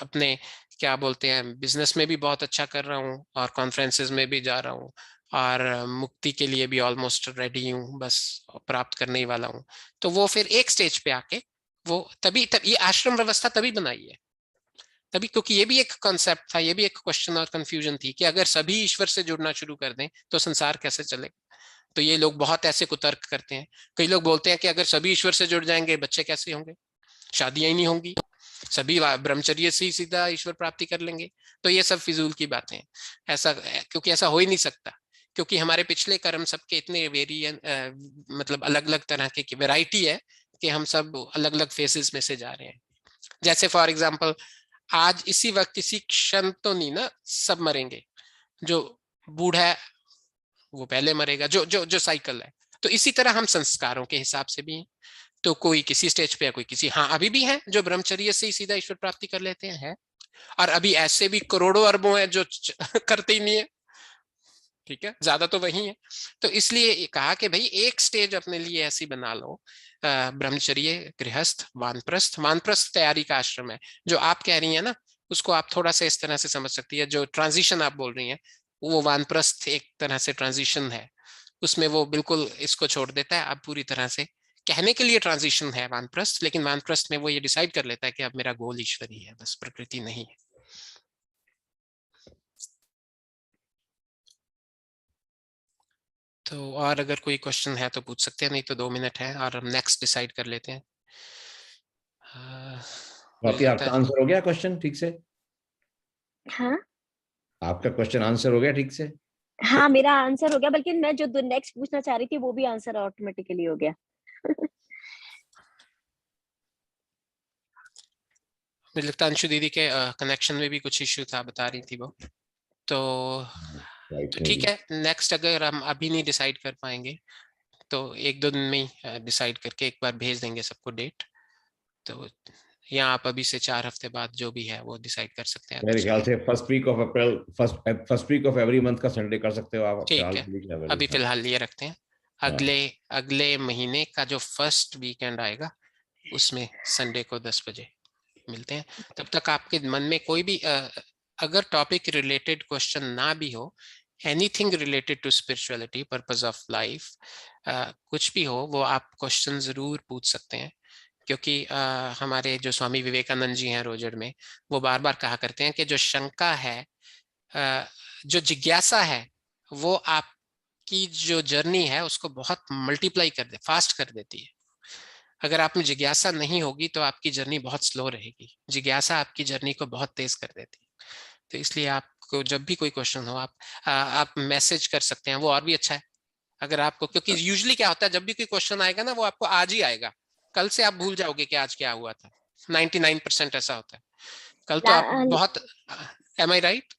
अपने क्या बोलते हैं बिजनेस में भी बहुत अच्छा कर रहा हूँ, और कॉन्फ्रेंसेज में भी जा रहा हूँ, और मुक्ति के लिए भी ऑलमोस्ट रेडी हूँ, बस प्राप्त करने ही वाला हूँ। तो वो फिर एक स्टेज पे आके वो तभी ये आश्रम व्यवस्था तभी बनाई है, तभी, क्योंकि ये भी एक कॉन्सेप्ट था, ये भी एक क्वेश्चन और कंफ्यूजन थी कि अगर सभी ईश्वर से जुड़ना शुरू कर दें तो संसार कैसे चलेगा। तो ये लोग बहुत ऐसे कुतर्क करते हैं। कई लोग बोलते हैं कि अगर सभी ईश्वर से जुड़ जाएंगे बच्चे कैसे होंगे, शादियां ही नहीं होंगी, सभी ब्रह्मचर्य से ही सीधा ईश्वर प्राप्ति कर लेंगे। तो ये सब फिजूल की बातें हैं। ऐसा, क्योंकि ऐसा हो ही नहीं सकता, क्योंकि हमारे पिछले कर्म सबके इतने वेरियन मतलब अलग अलग तरह की वैरायटी है कि हम सब अलग अलग फेजेस में से जा रहे हैं। जैसे फॉर एग्जाम्पल, आज इसी वक्त इसी क्षण तो नहीं ना सब मरेंगे, जो बूढ़ा है वो पहले मरेगा, जो जो जो साइकिल है। तो इसी तरह हम संस्कारों के हिसाब से भी हैं। तो कोई किसी स्टेज पे है, कोई किसी, हाँ अभी भी है जो ब्रह्मचर्य से ही सीधा ईश्वर प्राप्ति कर लेते हैं है। और अभी ऐसे भी करोड़ों अरबों हैं जो करते ही नहीं है, ठीक है, ज्यादा तो वही है। तो इसलिए कहा कि भाई एक स्टेज अपने लिए ऐसी बना लो, ब्रह्मचर्य, गृहस्थ, वानप्रस्थ। वानप्रस्थ तैयारी का आश्रम है, जो आप कह रही है ना, उसको आप थोड़ा सा इस तरह से समझ सकती है। जो ट्रांजिशन आप बोल रही हैं, वो वानप्रस्थ एक तरह से ट्रांजिशन है। उसमें वो बिल्कुल इसको छोड़ देता है, अब पूरी तरह से कहने के लिए ट्रांजिशन है वानप्रस्थ, लेकिन वानप्रस्थ में वो ये डिसाइड कर लेता है कि अब मेरा गोल ईश्वर ही है, बस प्रकृति नहीं है। तो और अगर कोई क्वेश्चन है तो पूछ सकते हैं, नहीं तो 2 मिनट है और हम नेक्स्ट डिसाइड कर लेते हैं। बाकी आपका आंसर हो गया क्वेश्चन ठीक से? हाँ आपका क्वेश्चन आंसर हो गया ठीक से? हाँ, मेरा आंसर हो गया, बल्कि मैं जो नेक्स्ट पूछना चाह रही थी वो भी आंसर ऑटोमेटिकली हो गया। मुझे लगता है अंशु दीदी के कनेक्शन में भी कुछ इश्यू था, बता रही थी वो। तो राइट तो ठीक है, नेक्स्ट अगर हम अभी नहीं डिसाइड कर पाएंगे तो 1-2 दिन में ही डिसाइड करके एक बार भेज देंगे सबको डेट। तो या आप अभी से 4 हफ्ते बाद जो भी है वो डिसाइड कर सकते हैं। मेरे ख्याल से first week of April, first week of every month का संडे कर सकते हो आप ठीक फिलहाल है, के लिए, क्या अभी वैल्यू है? फिलहाल ये रखते हैं। हाँ, अगले अगले महीने का जो फर्स्ट वीकेंड आएगा उसमें संडे को 10 बजे मिलते हैं। तब तक आपके मन में कोई भी अगर टॉपिक रिलेटेड क्वेश्चन ना भी हो, anything related to spirituality, purpose of life, कुछ भी हो, वो आप क्वेश्चन जरूर पूछ सकते हैं। क्योंकि हमारे जो स्वामी विवेकानंद जी हैं रोजर में, वो बार बार कहा करते हैं कि जो शंका है, जो जिज्ञासा है, वो आपकी जो जर्नी है उसको बहुत मल्टीप्लाई कर दे, फास्ट कर देती है। अगर आप में जिज्ञासा नहीं होगी तो आपकी जर्नी बहुत स्लो रहेगी। जिज्ञासा आपकी जर्नी को बहुत तेज कर देती है। तो इसलिए आपको जब भी कोई क्वेश्चन हो, आप मैसेज कर सकते हैं, वो और भी अच्छा है। अगर आपको, क्योंकि यूजुअली क्या होता है, जब भी कोई क्वेश्चन आएगा ना, वो आपको आज ही आएगा, कल से आप भूल जाओगे कि आज क्या हुआ था। 99% ऐसा होता है। कल तो आप बहुत, एम आई राइट?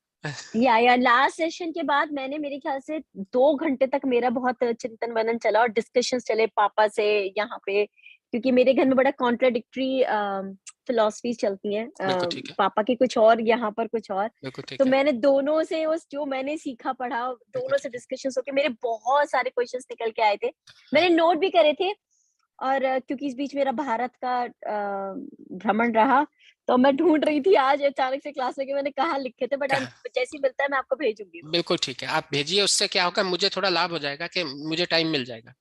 या लास्ट सेशन के बाद मैंने, मेरे ख्याल से 2 घंटे तक मेरा बहुत चिंतन मनन चला और डिस्कशंस चले पापा से यहाँ पे, क्योंकि मेरे घर में बड़ा कॉन्ट्राडिक्टरी फिलॉसफी चलती है। बिल्कुल ठीक है, पापा के कुछ और, यहाँ पर कुछ और। बिल्कुल ठीक तो है, मैंने दोनों से, उस जो मैंने सीखा पढ़ा, बिल्कुल दोनों से ठीक है। डिस्कशंस होके मेरे बहुत सारे क्वेश्चंस निकल के आए थे। मैंने नोट भी करे थे। और क्योंकि इस बीच मेरा भारत का भ्रमण रहा, तो मैं ढूंढ रही थी आज अचानक से क्लास में कि मैंने कहाँ लिखे थे, बट जैसे ही मिलता है मैं आपको भेजूंगी। बिल्कुल ठीक है, आप भेजिए। उससे क्या होगा, मुझे थोड़ा लाभ हो जाएगा कि मुझे टाइम मिल जाएगा।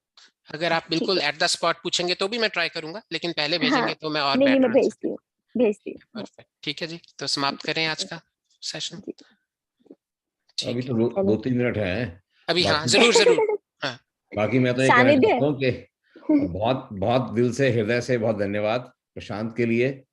अगर आप ठीक बिल्कुल है। एट द स्पॉट पूछेंगे तो भी मैं ट्राई करूंगा, लेकिन पहले हाँ, भेजेंगे तो मैं और नहीं नहीं, बेटर मैं आंसर भेजती दूंगा। हूँ, भेजती हूँ। हाँ, परफेक्ट, ठीक है जी, तो समाप्त जी, करें आज का सेशन। जी, अभी ठीक है, तो चलो। 2-3 मिनट है। अभी हाँ, बाकी जरूर जरूर। हाँ, बाकी मैं तो ये कहना सानिध्य। चाहता हूँ कि बहुत बहुत दिल से, हृदय से बहुत धन्यवाद प्रशांत के लिए, हाँ,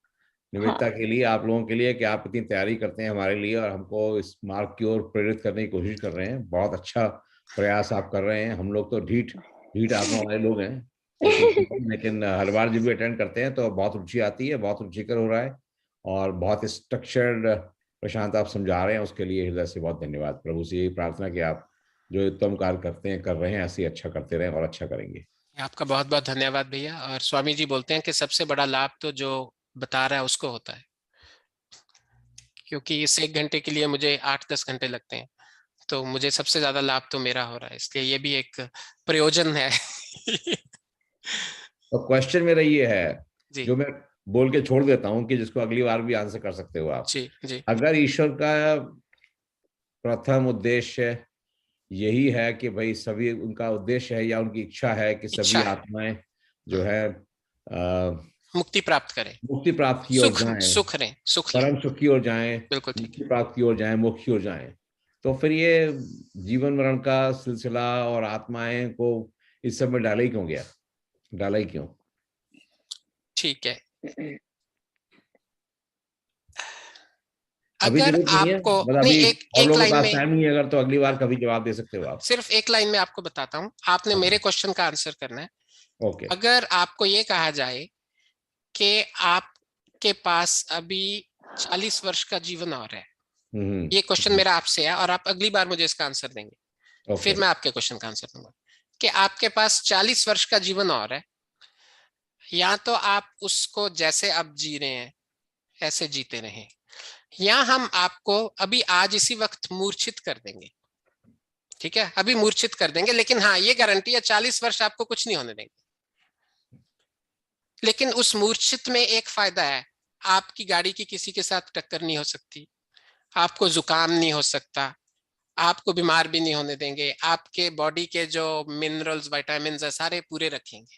निमित्ता के लिए, आप लोगों के लिए कि आप इतनी तैयारी करते हैं हमारे लिए और हमको इस मार्ग की ओर प्रेरित करने की कोशिश कर रहे हैं। बहुत अच्छा प्रयास आप कर रहे हैं। हम लोग तो ढीठ ढीठ आत्मा वाले लोग हैं, लेकिन हर बार जब भी अटेंड करते हैं तो बहुत रुचि आती है, बहुत रुचिकर हो रहा है और बहुत स्ट्रक्चर्ड प्रशांत आप समझा रहे हैं। उसके लिए हृदय से बहुत धन्यवाद। प्रभु से यही प्रार्थना कि आप जो उत्तम कार्य करते हैं, कर रहे हैं, ऐसे ही अच्छा करते रहें और अच्छा करेंगे। आपका बहुत बहुत धन्यवाद भैया। और स्वामी जी बोलते हैं कि सबसे बड़ा लाभ तो जो बता रहा है उसको होता है, क्योंकि इस 1 घंटे के लिए मुझे 8-10 घंटे लगते हैं, तो मुझे सबसे ज्यादा लाभ तो मेरा हो रहा है, इसलिए ये भी एक प्रयोजन है। तो क्वेश्चन मेरा ये है, जी जो मैं बोल के छोड़ देता हूँ कि जिसको अगली बार भी आंसर कर सकते हो आप। जी जी। अगर ईश्वर का प्रथम उद्देश्य यही है कि भाई सभी, उनका उद्देश्य है या उनकी इच्छा है कि इच्छा सभी है, आत्माएं जो है मुक्ति प्राप्त करें, मुक्ति प्राप्त की ओर सुख जाएं, सुख लें, सुख लें। परम सुख की ओर जाएं, बिल्कुल ठीक मुक्ति है। प्राप्त की ओर जाएं, मोक्ष की ओर जाएं, तो फिर ये जीवन मरण का सिलसिला और आत्माएं को इस सब में डाला ही क्यों गया, डाला ही क्यों? ठीक है, अभी अगर जरूरत नहीं है, आपको, मतलब नहीं, अभी एक और एक लोगों के लाइन पास में, टाइम नहीं है, अगर तो अगली बार कभी जवाब दे सकते हो आप। सिर्फ एक लाइन में आपको बताता हूं, आपने मेरे क्वेश्चन का आंसर करना है। ओके। अगर आपको ये कहा जाए कि आपके पास अभी 40 वर्ष का जीवन और है, ये क्वेश्चन मेरा आपसे है और आप अगली बार मुझे इसका आंसर देंगे, ओके। फिर मैं आपके क्वेश्चन का आंसर दूंगा कि आपके पास 40 वर्ष का जीवन और है, या तो आप उसको जैसे अब जी रहे हैं ऐसे जीते रहें, या हम आपको अभी आज इसी वक्त मूर्छित कर देंगे। ठीक है, अभी मूर्छित कर देंगे, लेकिन हाँ ये गारंटी है 40 वर्ष आपको कुछ नहीं होने देंगे। लेकिन उस मूर्छित में एक फायदा है, आपकी गाड़ी की किसी के साथ टक्कर नहीं हो सकती, आपको जुकाम नहीं हो सकता, आपको बीमार भी नहीं होने देंगे, आपके बॉडी के जो मिनरल्स विटामिन है सारे पूरे रखेंगे।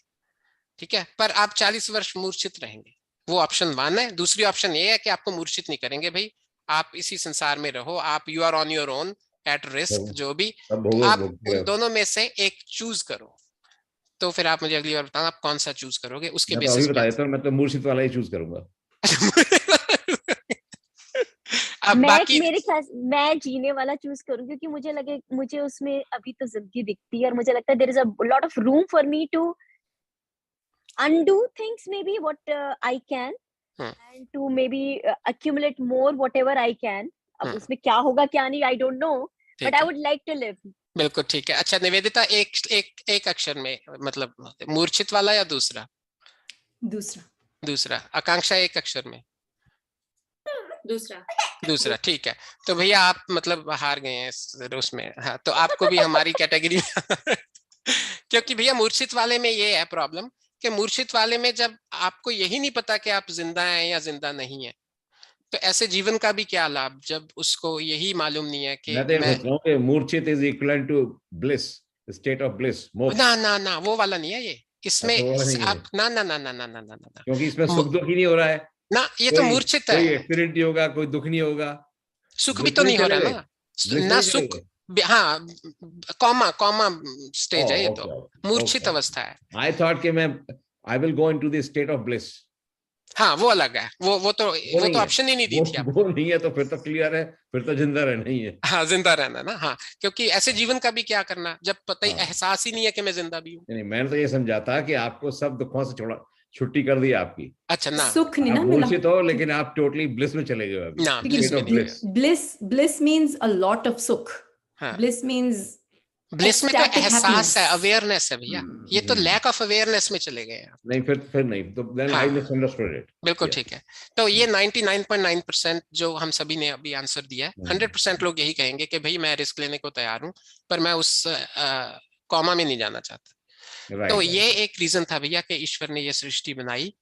ठीक है, पर आप 40 वर्ष मूर्छित रहेंगे, वो ऑप्शन 1 है। दूसरी ऑप्शन ये है कि आपको मूर्छित नहीं करेंगे भाई, आप इसी संसार में रहो, आप you are on your own at risk, जो भी, सब तो भोगो, आप भोगते उन रहो। दोनों में से एक चूज करो। तो फिर आप मुझे अगली बार बताना आप कौन सा चूज करोगे, उसके मैं तो अभी बेसिस पे बता देता हूँ, मैं तो मूर्छित वाला ही चूज करूंगा। अब बाकी, मेरे ख्याल मैं जीने वाला चूज करूँ, क्योंकि मुझे लगे, मुझे उसमें अभी तो जिंदगी दिखती है और मुझे लगता है there is a lot of room for me to undo things, maybe what I can, and to maybe accumulate more whatever I can. अब उसमें क्या होगा क्या नहीं, I don't know, ठीक but I है, would like to live. बिल्कुल ठीक है। अच्छा निवेदिता, एक अक्षर में, मतलब मूर्छित वाला या दूसरा? दूसरा। दूसरा। आकांक्षा एक अक्षर में? दूसरा। दूसरा, ठीक है। तो भैया आप मतलब हार गए हैं उसमें। हाँ, तो आपको भी हमारी कैटेगरी क्योंकि भैया मूर्छित वाले में ये है प्रॉब्लम कि मूर्छित वाले में जब आपको यही नहीं पता कि आप जिंदा हैं या जिंदा नहीं है, तो ऐसे जीवन का भी क्या लाभ जब उसको यही मालूम नहीं है कि मैं तो ये सोच रहा हूँ कि मूर्छित is equal to bliss, state of bliss, मोक्ष। ना वो वाला नहीं है ये। इसमें अच्छा, वो नहीं है। आप ना क्योंकि इसमें सुख दुख ही नहीं हो रहा है, ना, ये तो मूर्छित कोई है। एक्सीडेंट नहीं होगा, कोई दुख नहीं होगा, सुख भी ब्लिस तो में नहीं हो रहा चले ना, गए, ब्लिस ना में सुख। चले गए। हाँ, कॉमा स्टेज है ये तो, ओके, मूर्छित अवस्था है। आई थॉट कि मैं I will go into the state of bliss. हाँ वो अलग है, वो तो नहीं है, ऑप्शन ही नहीं दी थी आप। वो नहीं है, तो फिर तो क्लियर है, फिर तो जिंदा रहना ही है। हाँ जिंदा रहना ना, हाँ, क्योंकि ऐसे जीवन का भी क्या करना जब पता ही हाँ। एहसास ही नहीं है कि मैं जिंदा भी हूँ। नहीं, मैंने तो ये समझा था कि आपको सब दुखों से छोड़ा, छुट्टी कर दी आपकी। अच्छा ना, सुख नहीं आप ना मिला। मूर्छित हो, लेकिन आप टोटली ब्लिस में चले गए अभी। ना देखिए, ब्लिस में State of नहीं bliss. गए। bliss means a lot of सुख। हाँ। bliss means ब्लिस में तो ecstatic एहसास happiness. है, अवेयरनेस है भैया। ये तो हम्म। लैक ऑफ अवेयरनेस में चले गए आप। नहीं, फिर नहीं, तो देन हाँ। आई मिसअंडरस्टूड इट। बिल्कुल ठीक है। तो ये 99.9% जो हम सभी ने अभी आंसर दिया है, 100% लोग यही कहेंगे कि भाई मैं रिस्क लेने को तैयार हूं, पर मैं उस कॉमा में नहीं जाना चाहता। तो ये एक रीजन था भैया कि ईश्वर ने ये सृष्टि बनाई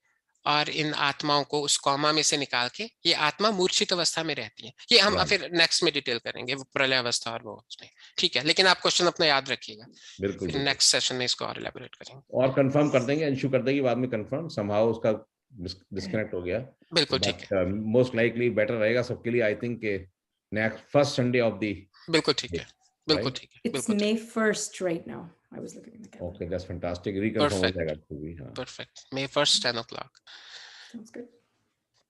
और इन आत्माओं को उस कॉमा में से निकाल के, ये आत्मा मूर्छित अवस्था में रहती है। ये हम Right. फिर नेक्स्ट में डिटेल करेंगे, वो प्रलय अवस्था और वो उसमें, ठीक है। लेकिन आप क्वेश्चन अपना याद रखिएगा, बिल्कुल, फिर नेक्स्ट सेशन में इसको और इलैबोरेट करेंगे। और कंफर्म कर देंगे, अंशु कर देगी बाद में कंफर्म, समहाउ उसका डिस्कनेक्ट हो गया। बिल्कुल ठीक है, मोस्ट लाइकली बेटर रहेगा सबके लिए, I think next first Sunday off the. बिल्कुल ठीक है, बिल्कुल ठीक है, It's बिल्कुल May 1st right now. I was looking at the calendar. Okay, that's fantastic, reconfirm हो Perfect. जाएगा तो भी। हाँ, perfect. May 1st 10 o'clock। Sounds good.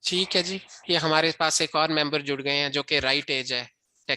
ठीक है जी। ये हमारे पास एक और मेंबर जुड़ गए हैं जो कि राइट एज है,